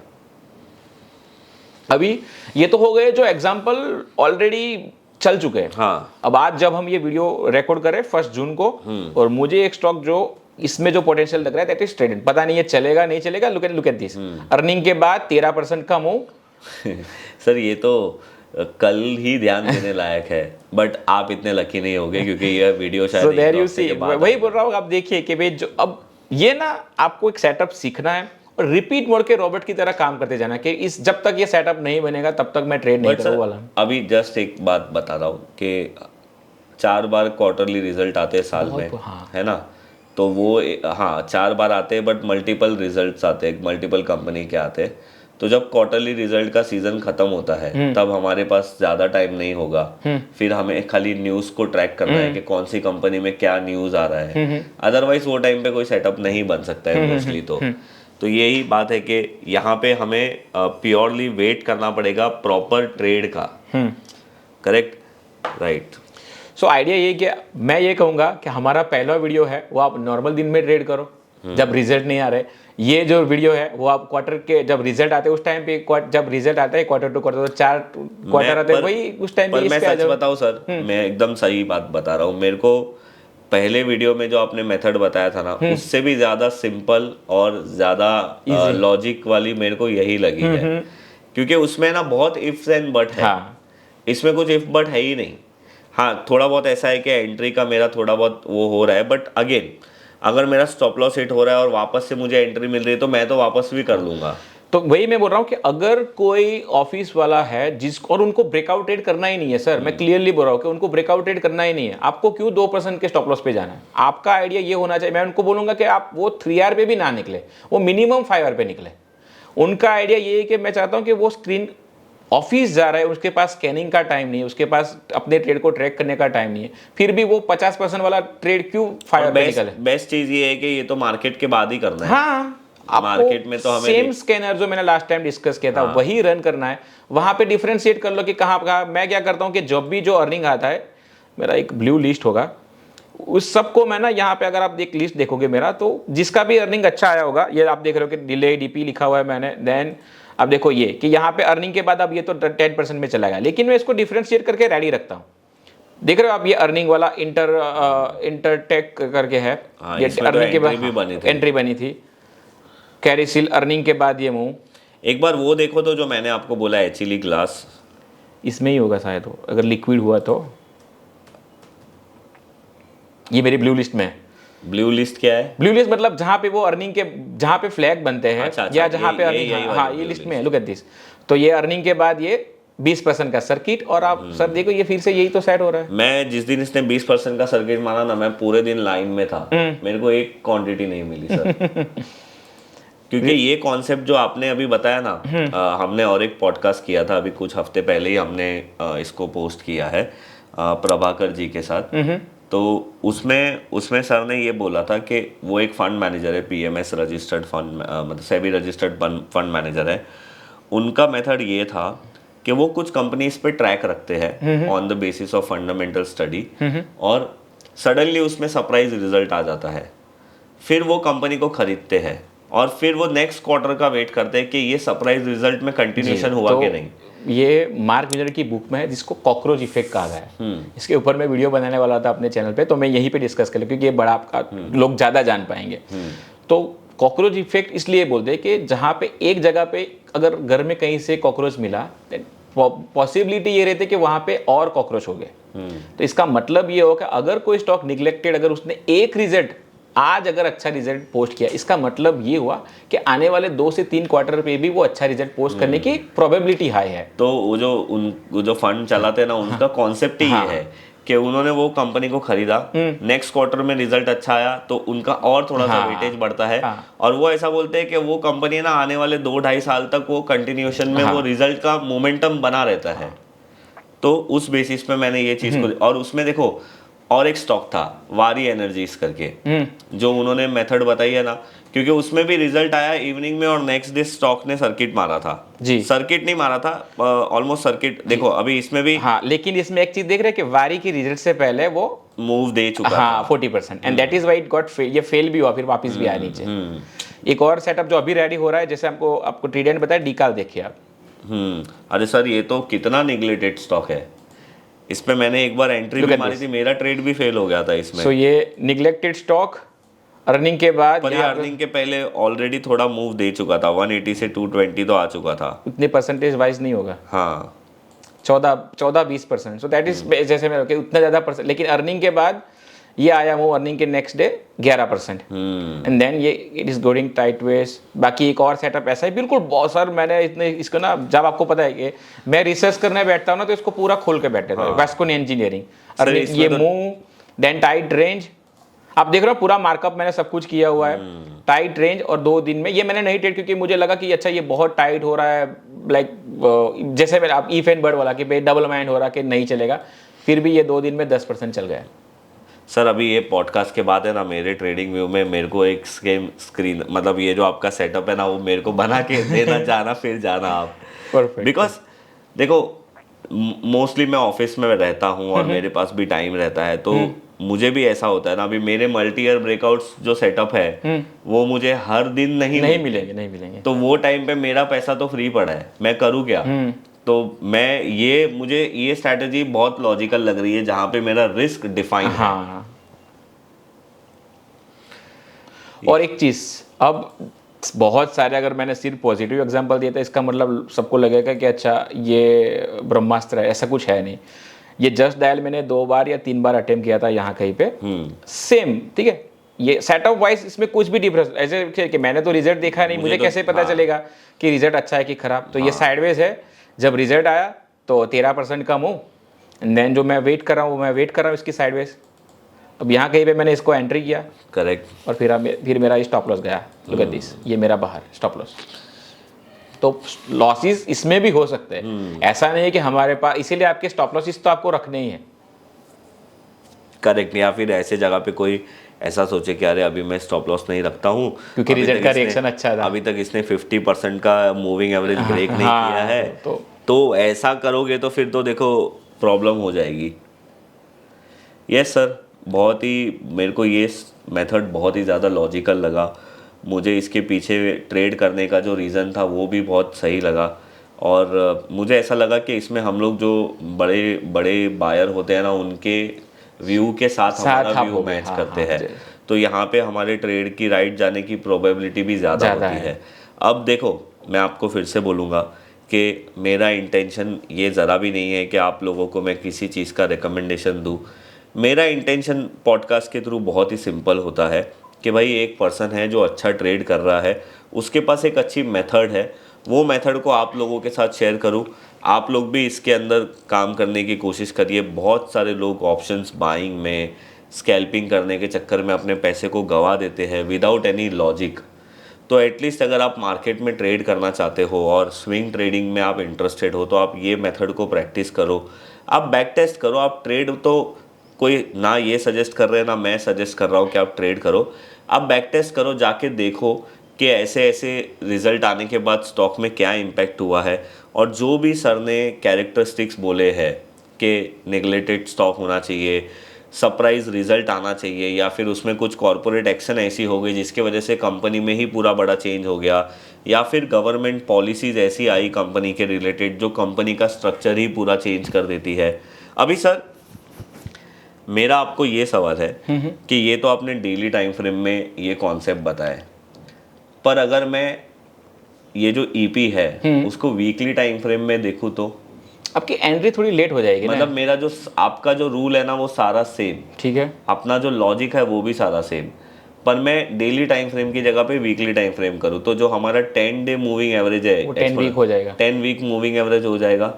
अभी ये तो हो गए जो एग्जाम्पल ऑलरेडी चल चुके हैं। हाँ, अब आज जब हम ये वीडियो रिकॉर्ड कर रहे हैं 1 जून को, और मुझे एक स्टॉक जो इसमें जो पोटेंशियल लग रहा है दैट इज ट्रेडेड, पता नहीं ये चलेगा नहीं चलेगा। लुक एट दिस, अर्निंग के बाद 13% का मूव। सर ये तो कल ही ध्यान देने लायक है, बट आप इतने लकी नहीं होगे क्योंकि यह वीडियो शायद So there एक you हफ्ते के see, बाद वही बोल रहा हूँ। आप देखिए कि भाई जो अब ये ना आपको एक सेटअप सीखना है और रिपीट मोड के रॉबर्ट की तरह काम करते जाना कि इस जब तक ये सेटअप नहीं बनेगा तब तक मैं ट्रेड नहीं But करूँ सर, वाला। अभी जस्ट एक बात बता रहा हूँ कि 4 बार क्वार्टरली रिजल्ट आते हैं साल में, हाँ। है ना? तो वो हाँ 4 बार आते हैं, बट मल्टीपल रिजल्ट्स आते हैं, मल्टीपल कंपनी के आते हैं। तो जब क्वार्टरली रिजल्ट का सीजन खत्म होता है, तब हमारे पास ज़्यादा टाइम नहीं होगा। फिर हमें खाली न्यूज़ को ट्रैक करना है कि कौन सी कंपनी में क्या न्यूज़ आ रहा है। अदरवाइज वो टाइम पे कोई सेटअप नहीं बन सकता है मोस्टली। तो यही बात है कि यहाँ पे हमें प्योरली वेट करना पड़ेगा प्रॉपर ट्रेड का। Correct, right. सो आइडिया ये कि मैं ये कहूँगा कि हमारा पहला वीडियो है वो आप नॉर्मल दिन में ट्रेड करो जब रिजल्ट नहीं आ रहे। ये जो वीडियो है वो आप क्वार्टर के जब रिजल्ट आते हैं उस टाइम पे, जब रिजल्ट आता है क्वार्टर टू क्वार्टर, तो 4 क्वार्टर आते हैं, वही उस टाइम पे मैं सच बताऊं सर, मैं एकदम सही बात बता रहा हूँ। मेरे को पहले वीडियो में जो आपने मेथड बताया था ना, उससे भी ज्यादा सिंपल और ज्यादा लॉजिक वाली मेरे को यही लगी है, क्योंकि उसमें ना बहुत इफ्स एंड बट है। इसमें कुछ इफ बट है ही नहीं। हाँ, थोड़ा बहुत ऐसा है कि एंट्री का मेरा थोड़ा बहुत वो हो रहा है, बट अगेन अगर मेरा स्टॉप लॉस हिट हो रहा है और वापस से मुझे एंट्री मिल रही है तो मैं तो वापस भी कर लूंगा। तो वही मैं बोल रहा हूँ कि अगर कोई ऑफिस वाला है जिसको और उनको ब्रेकआउट ट्रेड करना ही नहीं है, सर मैं क्लियरली बोल रहा हूँ कि उनको ब्रेकआउट ट्रेड करना ही नहीं है, आपको क्यों 2% के स्टॉप लॉस पे जाना है? आपका आइडिया ये होना चाहिए, मैं उनको बोलूंगा कि आप वो 3R पे भी ना निकले, वो मिनिमम 5R पे निकले। उनका आइडिया ये है कि मैं चाहता हूँ कि वो स्क्रीन ऑफिस जा रहा है, उसके पास स्कैनिंग का टाइम नहीं है, उसके पास अपने ट्रेड को ट्रैक करने का टाइम नहीं है, फिर भी वो 50% वाला ट्रेड क्यों 5R पे निकले? बेस्ट चीज ये है कि ये तो मार्केट के बाद ही करना है। हाँ, मार्केट में तो हमें सेम स्कैनर जो मैंने लास्ट टाइम डिस्कस किया था वही रन करना है। वहां पे डिफरेंशिएट कर लो कि कहाँ कहाँ। मैं क्या करता हूँ कि जब भी जो अर्निंग आता है, मेरा एक ब्लू लिस्ट होगा, उस सबको मैं ना यहाँ पे अगर आप एक लिस्ट देखोगे मेरा, तो जिसका भी अर्निंग अच्छा आया होगा, ये आप देख रहे हो कि डिले डीपी लिखा हुआ है मैंने। देन अब देखो ये कि यहाँ पे अर्निंग के बाद अब ये तो 10% में चला गया, लेकिन मैं इसको डिफरेंशिएट करके रेडी रखता हूँ। देख रहे हो आप, ये अर्निंग वाला इंटरटेक करके है, ये अर्निंग के बाद एंट्री बनी थी, कैरिसिल अर्निंग के बाद ये मूव। एक बार वो देखो तो जो मैंने आपको बोला है चिली ग्लास, इसमें ही होगा शायद, अगर लिक्विड हुआ तो। ये मेरी ब्लू लिस्ट में है। ब्लू लिस्ट क्या है? ब्लू लिस्ट मतलब जहाँ पे वो अर्निंग के जहाँ पे फ्लैग बनते हैं अच्छा, या जहाँ पे यही अर्निंग, वाली हाँ ये blue लिस्ट list। में लुक एट दिस। तो ये अर्निंग के बाद ये 20% का सर्किट, और आप सर देखो ये फिर से यही तो सेट हो रहा है। मैं जिस दिन इसने 20% का सर्किट मारा ना, मैं पूरे दिन लाइन में था, मेरे को एक क्वांटिटी नहीं मिली सर। क्योंकि ये कॉन्सेप्ट जो आपने अभी बताया ना, हमने और एक पॉडकास्ट किया था अभी कुछ हफ्ते पहले ही, हमने इसको पोस्ट किया है प्रभाकर जी के साथ। तो उसमें उसमें सर ने ये बोला था कि वो एक फंड मैनेजर है, पीएमएस रजिस्टर्ड फंड, मतलब सेबी रजिस्टर्ड फंड मैनेजर है। उनका मेथड ये था कि वो कुछ कंपनीज पे ट्रैक रखते हैं on the basis of fundamental study, और सडनली उसमें सरप्राइज रिजल्ट आ जाता है। फिर वो कंपनी को खरीदते हैं और फिर वो नेक्स्ट क्वार्टर का वेट करते हैं कि ये सरप्राइज रिजल्ट में कंटिन्यूशन हुआ कि नहीं। ये मार्क मिलर की बुक में है जिसको कॉकरोच इफेक्ट कहा गया है। इसके ऊपर मैं वीडियो बनाने वाला था अपने चैनल पे, तो मैं यहीं पे डिस्कस कर लूँ क्योंकि ये बड़ा आपका लोग ज़्यादा जान पाएंगे। तो कॉकरोच इफेक्ट इसलिए बोलते हैं कि जहाँ पे एक जगह पे अगर घर में कहीं से कॉकरोच मिला, पॉसिबिलिटी ये रहती है कि वहाँ पे और कॉकरोच हो गए। तो इसका मतलब ये हो कि अगर कोई स्टॉक निग्लेक्टेड, अगर उसने एक रिजल्ट आज अगर अच्छा रिजल्ट पोस्ट किया, इसका मतलब ये हुआ कि आने वाले 2 से 3 क्वार्टर पे भी वो अच्छा रिजल्ट पोस्ट करने की प्रोबेबिलिटी हाई है। तो वो जो फंड चलाते हैं ना, उनका कॉन्सेप्ट ही ये है कि उन्होंने वो कंपनी को खरीदा, नेक्स्ट क्वार्टर में रिजल्ट अच्छा आया तो उनका और थोड़ा सा वेटेज बढ़ता है, और वो ऐसा बोलते हैं कि वो कंपनी ना आने वाले 2-2.5 साल तक वो कंटिन्यूशन में वो रिजल्ट का मोमेंटम बना रहता है। तो उस बेसिस पे मैंने ये चीज को, और उसमें देखो और एक स्टॉक था वारी एनर्जीज करके, जो उन्होंने मेथड बताई है ना, क्योंकि उसमें भी रिजल्ट आया इवनिंग में और नेक्स्ट डे स्टॉक ने सर्किट मारा था जी। सर्किट नहीं मारा था, ऑलमोस्ट सर्किट। देखो अभी इसमें भी, हाँ, लेकिन इसमें एक चीज देख रहे हैं कि वारी की रिजल्ट से पहले वो मूव दे चुका था 40%, and that is why it got fail. ये फेल भी हुआ, फिर वापस भी आया नीचे। एक और सेटअप जो अभी रेडी हो रहा है, जैसे आपको ट्रेडेंट बताया, डीकाल देखिए आप। अरे सर ये तो कितना निगलेक्टेड स्टॉक है, इस पे मैंने एक बार एंट्री भी मारी थी, मेरा ट्रेड भी फेल हो गया था इसमें। सो ये निगलेक्टेड स्टॉक अर्निंग के बाद, पर ये अर्निंग के पहले ऑलरेडी थोड़ा मूव दे चुका था, 180 से 220 तो आ चुका था। उतने परसेंटेज वाइज नहीं होगा, हाँ 14-20%। सो दैट इज जैसे मैं उतना ज़्यादा परसेंट, लेकिन अर्निंग के बाद ये आया वो अर्निंग के नेक्स्ट डे 11%, एंड देन ये it is going tight ways. बाकी एक और सेटअप ऐसा है बिल्कुल बहुत सर, मैंने इतने इसको ना, जब आपको पता है कि मैं रिसर्च करने बैठता हूँ ना, तो इसको पूरा खोल के बैठे थे। वेस्कोन इंजीनियरिंग अर्निंग, ये मूव देन टाइट रेंज, आप देख रहे हो पूरा मार्कअप मैंने सब कुछ किया हुआ है। टाइट रेंज और 2 दिन में, ये मैंने नहीं ट्रेड क्योंकि मुझे लगा कि अच्छा ये बहुत टाइट हो रहा है, लाइक जैसे मेरा आप ईफ एंड बर्ड वाला कि डबल माइंड हो रहा कि नहीं चलेगा, फिर भी ये 2 दिन में 10% चल गया। सर अभी ये पॉडकास्ट के बाद है ना, मेरे ट्रेडिंग व्यू में मेरे को एक स्क्रीन, मतलब ये जो आपका सेटअप है ना, वो मेरे को बना के देना, जाना फिर जाना आप, परफेक्ट। बिकॉज देखो मोस्टली मैं ऑफिस में रहता हूँ और मेरे पास भी टाइम रहता है, तो मुझे भी ऐसा होता है ना, अभी मेरे मल्टी ईयर ब्रेकआउट्स जो सेटअप है वो मुझे हर दिन नहीं मिलेंगे, तो वो टाइम पे मेरा पैसा तो फ्री पड़ा है, मैं करूँ क्या? तो मुझे ये स्ट्रैटेजी बहुत लॉजिकल लग रही है, जहां पे मेरा रिस्क डिफाइन है। और एक चीज, अब बहुत सारे, अगर मैंने सिर्फ पॉजिटिव एग्जांपल दिया था, इसका मतलब सबको लगेगा कि अच्छा ये ब्रह्मास्त्र है, ऐसा कुछ है नहीं। ये जस्ट डायल मैंने 2 बार या 3 बार अटेम्प्ट किया था यहाँ कहीं पे, सेम, ठीक है। ये सेटअप वाइज इसमें कुछ भी डिफरेंस ऐसे कि मैंने तो रिजल्ट देखा नहीं, मुझे कैसे पता चलेगा कि रिजल्ट अच्छा है कि खराब। तो ये साइडवेज है, जब रिजल्ट आया तो 13% का मूव, एंड देन जो मैं वेट कर रहा हूँ, मैं वेट कर रहा हूँ इसकी साइडवेज। अब यहाँ कहीं पे मैंने इसको एंट्री किया, करेक्ट, और फिर मेरा स्टॉप लॉस गया, लुक एट दिस, ये मेरा बाहर स्टॉप लॉस। तो लॉसेस इसमें भी हो सकते हैं, ऐसा नहीं है कि हमारे पास, इसीलिए आपके स्टॉप लॉसेस तो आपको रखने ही है। करेक्ट, या फिर ऐसे जगह पे कोई ऐसा सोचे कि अरे अभी मैं स्टॉप लॉस नहीं रखता हूँ क्योंकि रिजल्ट का रिएक्शन अच्छा था, अभी तक इसने 50% का मूविंग एवरेज ब्रेक नहीं किया है, तो ऐसा करोगे तो फिर तो देखो प्रॉब्लम हो जाएगी। यस सर, बहुत ही मेरे को ये मेथड बहुत ही ज़्यादा लॉजिकल लगा, मुझे इसके पीछे ट्रेड करने का जो रीज़न था वो भी बहुत सही लगा, और मुझे ऐसा लगा कि इसमें हम लोग जो बड़े बड़े बायर होते हैं ना, उनके व्यू के साथ हमारा व्यू मैच करते हैं, तो यहाँ पे हमारे ट्रेड की राइट जाने की प्रोबेबिलिटी भी ज़्यादा होती है। अब देखो, मैं आपको फिर से बोलूँगा कि मेरा इंटेंशन ये ज़रा भी नहीं है कि आप लोगों को मैं किसी चीज़ का रिकमेंडेशन दूँ, मेरा इंटेंशन पॉडकास्ट के थ्रू बहुत ही सिंपल होता है कि भाई एक पर्सन है जो अच्छा ट्रेड कर रहा है, उसके पास एक अच्छी मेथड है, वो मेथड को आप लोगों के साथ शेयर करूं। आप लोग भी इसके अंदर काम करने की कोशिश करिए। बहुत सारे लोग ऑप्शंस बाइंग में, स्कैल्पिंग करने के चक्कर में अपने पैसे को गंवा देते हैं विदाउट एनी लॉजिक। तो एटलीस्ट अगर आप मार्केट में ट्रेड करना चाहते हो और स्विंग ट्रेडिंग में आप इंटरेस्टेड हो तो आप ये मेथड को प्रैक्टिस करो, आप बैक टेस्ट करो। आप ट्रेड तो कोई ना ये सजेस्ट कर रहे हैं ना मैं सजेस्ट कर रहा हूँ कि आप ट्रेड करो, आप बैक टेस्ट करो, जाके देखो कि ऐसे ऐसे रिजल्ट आने के बाद स्टॉक में क्या इम्पैक्ट हुआ है। और जो भी सर ने कैरेक्टरिस्टिक्स बोले हैं कि नेगलेक्टेड स्टॉक होना चाहिए, सरप्राइज रिजल्ट आना चाहिए, या फिर उसमें कुछ कॉरपोरेट एक्शन ऐसी हो गई जिसके वजह से कंपनी में ही पूरा बड़ा चेंज हो गया, या फिर गवर्नमेंट पॉलिसीज ऐसी आई कंपनी के रिलेटेड जो कंपनी का स्ट्रक्चर ही पूरा चेंज कर देती है। अभी सर मेरा आपको ये सवाल है कि ये तो आपने डेली टाइम फ्रेम में ये कॉन्सेप्ट बताया, पर अगर मैं ये जो ईपी है उसको वीकली टाइम फ्रेम में देखूँ तो आपकी एंट्री थोड़ी लेट हो जाएगी मतलब मेरा जो आपका जो रूल है ना वो सारा सेम, ठीक है, अपना जो लॉजिक है वो भी सारा सेम, पर मैं डेली टाइम फ्रेम की जगह पे वीकली टाइम फ्रेम करूँ तो जो हमारा 10 डे मूविंग एवरेज है वो 10 वीक हो जाएगा, 10 वीक मूविंग एवरेज हो जाएगा।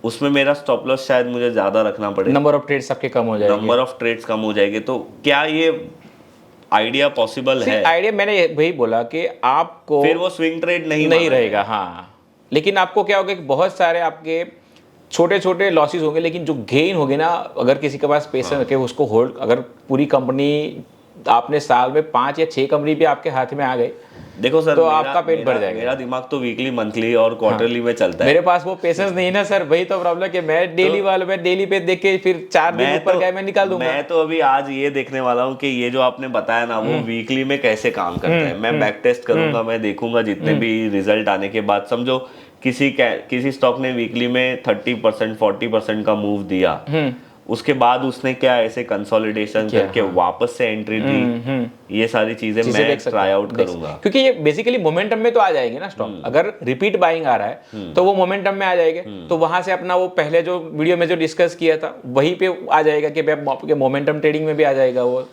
उसमें मेरा स्टॉप लॉस शायद मुझे ज़्यादा रखना पड़े, नंबर ऑफ ट्रेड्स आपके कम हो जाएंगे, नंबर ऑफ ट्रेड्स कम हो जाएंगे। तो क्या ये आइडिया पॉसिबल है? आइडिया मैंने वही बोला कि आपको फिर वो स्विंग ट्रेड नहीं रहेगा। हाँ, लेकिन आपको क्या होगा कि बहुत सारे आपके छोटे छोटे लॉसेस होंगे, लेकिन जो गेन होगे ना, अगर किसी के पास पैसे रखे उसको होल्ड, अगर पूरी कंपनी आपने साल में 5 या 6 कंपनी भी आपके हाथ में आ गए, देखो सर, तो आपका पेट भर जाएगा। मेरा दिमाग तो वीकली, मंथली और क्वार्टरली में चलता है। मेरे पास वो पेशेंस नहीं है ना सर, वही तो प्रॉब्लम कि मैं डेली वाले में डेली पे देख के फिर 4 दिन ऊपर गए मैं निकाल दूंगा। मैं तो अभी आज ये देखने वाला हूँ कि ये जो आपने बताया ना वो वीकली में कैसे काम करता है। मैं बैक टेस्ट करूंगा, मैं देखूंगा जितने भी रिजल्ट आने के बाद, समझो किसी स्टॉक ने वीकली में 30% 40% का मूव दिया, उसके बाद उसने क्या ऐसे कंसोलिडेशन करके वापस से एंट्री दी, ये सारी चीजें मैं ट्राई आउट करूंगा। क्योंकि ये बेसिकली मोमेंटम में तो आ जाएंगे ना स्टॉक, अगर रिपीट बाइंग आ रहा है तो वो मोमेंटम में आ जाएंगे, तो वहां से अपना वो पहले जो वीडियो में जो डिस्कस किया था वहीं पे आ जाएगा कि आपके मोमेंटम ट्रेडिंग में भी आ जाएगा वो।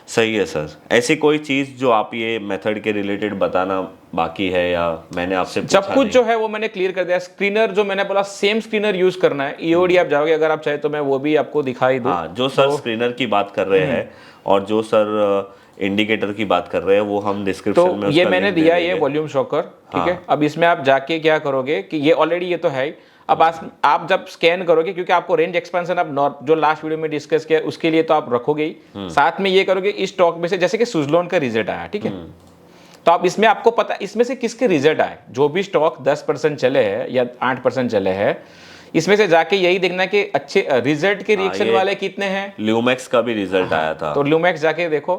सही है सर। ऐसी कोई चीज़ जो आप ये मेथड के रिलेटेड बताना बाकी है या मैंने आपसे पूछा? सब कुछ जो है वो मैंने क्लियर कर दिया। स्क्रीनर जो मैंने बोला सेम स्क्रीनर यूज करना है, ईओडी आप जाओगे अगर आप चाहे तो मैं वो भी आपको दिखाई दूं। हाँ, जो सर स्क्रीनर की बात कर रहे हैं और जो सर इंडिकेटर की बात कर रहे हैं वो हम डिस्क्रिप्शन में ये मैंने दिया, ये वॉल्यूम शॉकर, ठीक है। अब इसमें आप जाके क्या करोगे कि ये ऑलरेडी ये तो है, अब आप जब स्कैन करोगे, क्योंकि आपको रेंज एक्सपेंशन आप जो लास्ट वीडियो में डिस्कस किया उसके लिए तो आप रखोगे ही, साथ में ये करोगे इस स्टॉक में से, जैसे कि सुजलोन का रिजल्ट आया, ठीक है, तो आप इसमें आपको पता इसमें से किसके रिजल्ट आए, जो भी स्टॉक 10% चले हैं या 8% चले हैं, इसमें से जाके यही देखना कि अच्छे रिजल्ट के रिएक्शन वाले कितने हैं। ल्यूमैक्स का भी रिजल्ट आया था, तो ल्यूमैक्स जाके देखो,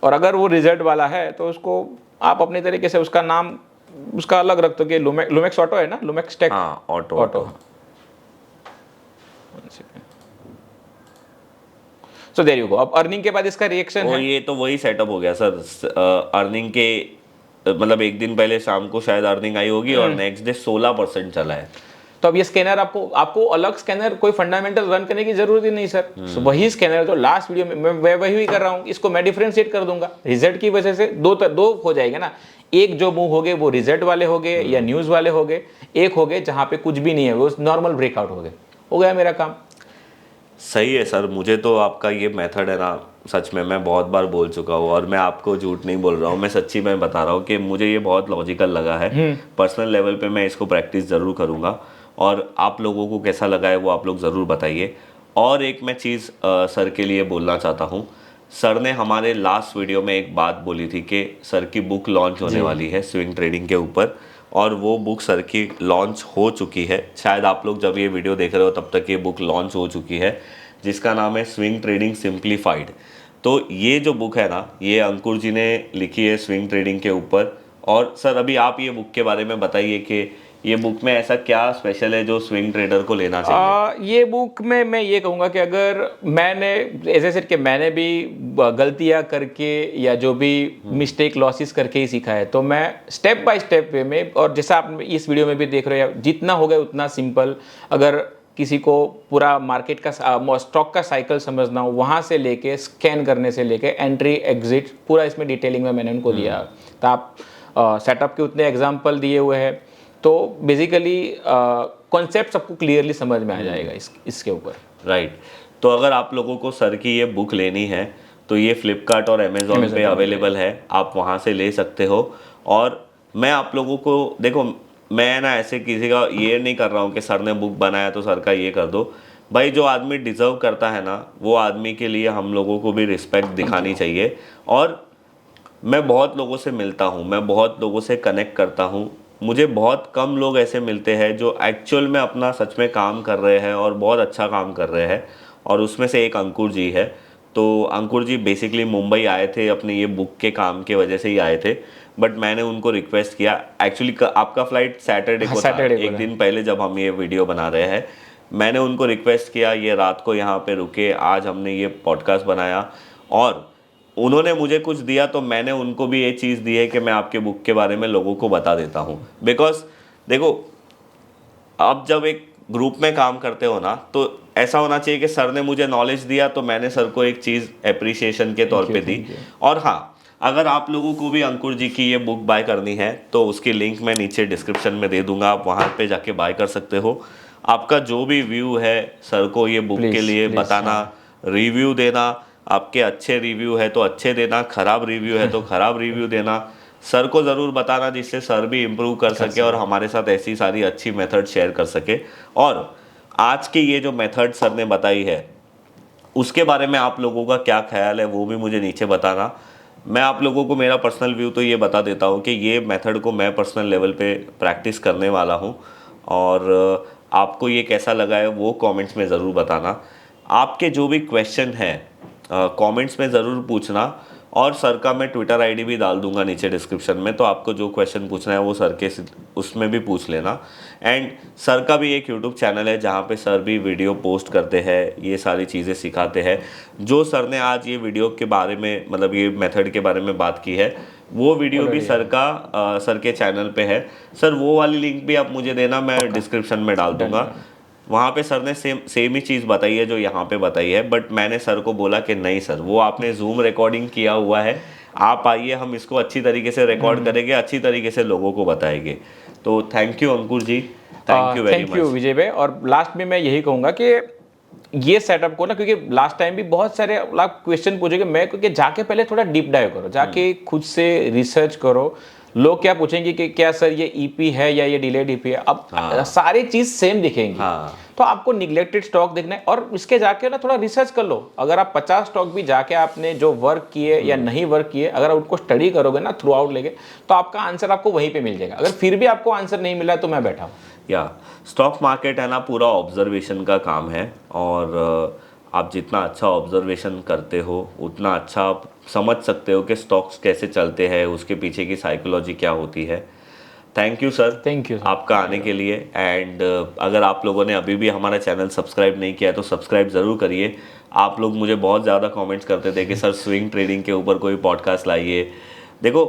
और अगर वो रिजल्ट वाला है तो उसको आप अपने तरीके से उसका नाम उसका अलग रख दो कि लुमेक्स ऑटो है ना, लुमेक्स टेक, हाँ, auto. So there you go. अब अर्निंग के बाद इसका रिएक्शन है, ये तो वही सेटअप हो गया सर। अर्निंग के मतलब एक दिन पहले शाम को शायद अर्निंग आई होगी और नेक्स्ट डे 16% चला है। तो अब ये स्कैनर आपको अलग स्कैनर कोई फंडामेंटल रन करने की जरूरत ही नहीं सर। so वही स्कैनर जो लास्ट वीडियो में मैं वही कर रहा हूँ, इसको मैं डिफरेंशिएट कर दूंगा रिजल्ट की वजह से। दो हो जाएगा ना, एक जो मूव हो गए वो रिजल्ट वाले हो गए या न्यूज वाले हो गए, एक हो गए जहां पे कुछ भी नहीं है वो नॉर्मल ब्रेकआउट हो गए, हो गया मेरा काम। सही है सर। मुझे तो आपका ये मेथड है ना, सच में मैं बहुत बार बोल चुका हूँ और मैं आपको झूठ नहीं बोल रहा हूँ, मैं सच्ची में बता रहा हूँ कि मुझे ये बहुत लॉजिकल लगा है। पर्सनल लेवल पे मैं इसको प्रैक्टिस ज़रूर करूँगा और आप लोगों को कैसा लगा है वो आप लोग ज़रूर बताइए। और एक मैं चीज़ सर के लिए बोलना चाहता हूँ, सर ने हमारे लास्ट वीडियो में एक बात बोली थी कि सर की बुक लॉन्च होने वाली है स्विंग ट्रेडिंग के ऊपर, और वो बुक सर की लॉन्च हो चुकी है। शायद आप लोग जब ये वीडियो देख रहे हो तब तक ये बुक लॉन्च हो चुकी है, जिसका नाम है स्विंग ट्रेडिंग सिंप्लीफाइड। तो ये जो बुक है ना, ये अंकुर जी ने लिखी है स्विंग ट्रेडिंग के ऊपर। और सर अभी आप ये बुक के बारे में बताइए कि ये बुक में ऐसा क्या स्पेशल है जो स्विंग ट्रेडर को लेना चाहिए? ये बुक में मैं ये कहूँगा कि अगर मैंने ऐसे सेट कि मैंने भी गलतियाँ करके या जो भी मिस्टेक लॉसेस करके ही सीखा है, तो मैं स्टेप बाय स्टेप वे में, और जैसा आप इस वीडियो में भी देख रहे हो, जितना हो गया उतना सिंपल, अगर किसी को पूरा मार्केट का स्टॉक का साइकिल समझना हो, वहाँ से लेके स्कैन करने से लेके एंट्री एग्जिट पूरा इसमें डिटेलिंग में मैंने उनको दिया। तो आप सेटअप के उतने एग्जाम्पल दिए हुए हैं, तो बेसिकली कॉन्सेप्ट सबको क्लियरली समझ में आ जाएगा इसके ऊपर। राइट। तो अगर आप लोगों को सर की ये बुक लेनी है तो ये फ्लिपकार्ट और अमेज़ॉन पे अवेलेबल है, आप वहाँ से ले सकते हो। और मैं आप लोगों को, देखो मैं ना ऐसे किसी का ये नहीं कर रहा हूँ कि सर ने बुक बनाया तो सर का ये कर दो। भाई जो आदमी डिज़र्व करता है ना, वो आदमी के लिए हम लोगों को भी रिस्पेक्ट दिखानी चाहिए। और मैं बहुत लोगों से मिलता हूँ, मैं बहुत लोगों से कनेक्ट करता हूँ, मुझे बहुत कम लोग ऐसे मिलते हैं जो एक्चुअल में अपना सच में काम कर रहे हैं और बहुत अच्छा काम कर रहे हैं। और उसमें से एक अंकुर जी है। तो अंकुर जी बेसिकली मुंबई आए थे, अपने ये बुक के काम के वजह से ही आए थे। बट मैंने उनको रिक्वेस्ट किया, एक्चुअली आपका फ्लाइट सैटरडे को था, एक दिन पहले जब हम ये वीडियो बना रहे हैं, मैंने उनको रिक्वेस्ट किया ये रात को यहाँ पे रुके, आज हमने ये पॉडकास्ट बनाया। और उन्होंने मुझे कुछ दिया तो मैंने उनको भी ये चीज़ दी है कि मैं आपके बुक के बारे में लोगों को बता देता हूँ। बिकॉज देखो, आप जब एक ग्रुप में काम करते हो ना, तो ऐसा होना चाहिए कि सर ने मुझे नॉलेज दिया तो मैंने सर को एक चीज़ एप्रिसिएशन के तौर पे दी। और हाँ, अगर आप लोगों को भी अंकुर जी की ये बुक बाय करनी है तो उसकी लिंक मैं नीचे डिस्क्रिप्शन में दे दूंगा, आप वहाँ पे जाके बाय कर सकते हो। आपका जो भी व्यू है सर को ये बुक के लिए बताना, रिव्यू देना, आपके अच्छे रिव्यू है तो अच्छे देना, ख़राब रिव्यू है तो ख़राब रिव्यू देना, सर को ज़रूर बताना जिससे सर भी इम्प्रूव कर सके और हमारे साथ ऐसी सारी अच्छी मेथड शेयर कर सके। और आज की ये जो मेथड सर ने बताई है उसके बारे में आप लोगों का क्या ख्याल है वो भी मुझे नीचे बताना। मैं आप लोगों को मेरा पर्सनल व्यू तो ये बता देता हूँ कि ये मेथड को मैं पर्सनल लेवल पे प्रैक्टिस करने वाला हूँ। और आपको ये कैसा लगा है वो कमेंट्स में ज़रूर बताना। आपके जो भी क्वेश्चन हैं कमेंट्स में ज़रूर पूछना। और सर का मैं ट्विटर आईडी भी डाल दूंगा नीचे डिस्क्रिप्शन में, तो आपको जो क्वेश्चन पूछना है वो सर के उसमें भी पूछ लेना। एंड सर का भी एक यूट्यूब चैनल है जहाँ पे सर भी वीडियो पोस्ट करते हैं, ये सारी चीज़ें सिखाते हैं। जो सर ने आज ये वीडियो के बारे में, मतलब ये मेथड के बारे में बात की है, वो वीडियो भी सर के चैनल पे है। सर वो वाली लिंक भी आप मुझे देना, मैं डिस्क्रिप्शन में डाल दूंगा। वहाँ पे सर ने सेम ही चीज़ बताई है जो यहाँ पे बताई है। बट मैंने सर को बोला कि नहीं सर, वो आपने जूम रिकॉर्डिंग किया हुआ है, आप आइए हम इसको अच्छी तरीके से रिकॉर्ड करेंगे, अच्छी तरीके से लोगों को बताएंगे। तो thank you Ankur ji, thank you very much. Thank you Vijay भाई। और लास्ट में मैं यही कहूँगा कि ये सेटअप को ना, क्योंकि लास्ट टाइम भी बहुत सारे आप क्वेश्चन पूछेंगे, मैं क्योंकि जाके पहले थोड़ा डीप डाइव करो, जाके खुद से रिसर्च करो। लोग क्या पूछेंगे कि क्या सर ये ईपी है या ये डिलेड ईपी है, अब सारी चीज सेम दिखेंगी। तो आपको निगलेक्टेड स्टॉक देखना है और इसके जाके ना थोड़ा रिसर्च कर लो। अगर आप 50 स्टॉक भी जाके आपने जो वर्क किए या नहीं वर्क किए, अगर उनको स्टडी करोगे ना थ्रू आउट लेके, तो आपका आंसर आपको वहीं पे मिल जाएगा। अगर फिर भी आपको आंसर नहीं मिला तो मैं बैठा हूँ। या स्टॉक मार्केट है ना, पूरा ऑब्जर्वेशन का काम है। और आप जितना अच्छा ऑब्जर्वेशन करते हो उतना अच्छा आप समझ सकते हो कि स्टॉक्स कैसे चलते हैं, उसके पीछे की साइकोलॉजी क्या होती है। Thank you sir, thank you आपका आने के लिए। एंड अगर आप लोगों ने अभी भी हमारा चैनल सब्सक्राइब नहीं किया है तो सब्सक्राइब ज़रूर करिए। आप लोग मुझे बहुत ज़्यादा कमेंट्स करते थे कि सर स्विंग ट्रेडिंग के ऊपर कोई पॉडकास्ट लाइए। देखो,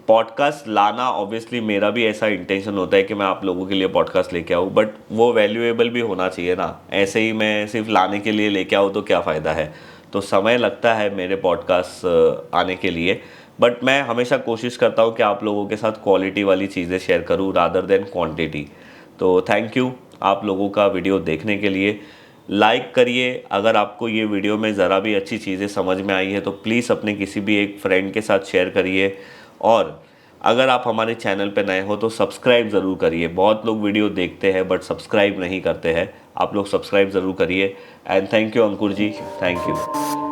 पॉडकास्ट लाना ऑब्वियसली मेरा भी ऐसा इंटेंशन होता है कि मैं आप लोगों के लिए पॉडकास्ट लेके आऊँ, बट वो वैल्यूएबल भी होना चाहिए ना। ऐसे ही मैं सिर्फ लाने के लिए लेके आऊँ तो क्या फ़ायदा है। तो समय लगता है मेरे पॉडकास्ट आने के लिए, बट मैं हमेशा कोशिश करता हूँ कि आप लोगों के साथ क्वालिटी वाली चीज़ें शेयर करूँ रादर देन क्वांटिटी। तो थैंक यू आप लोगों का वीडियो देखने के लिए। लाइक करिए, अगर आपको ये वीडियो में ज़रा भी अच्छी चीज़ें समझ में आई है तो प्लीज़ अपने किसी भी एक फ्रेंड के साथ शेयर करिए। और अगर आप हमारे चैनल पे नए हो तो सब्सक्राइब ज़रूर करिए। बहुत लोग वीडियो देखते हैं बट सब्सक्राइब नहीं करते हैं, आप लोग सब्सक्राइब ज़रूर करिए। And thank you Ankur ji, thank you.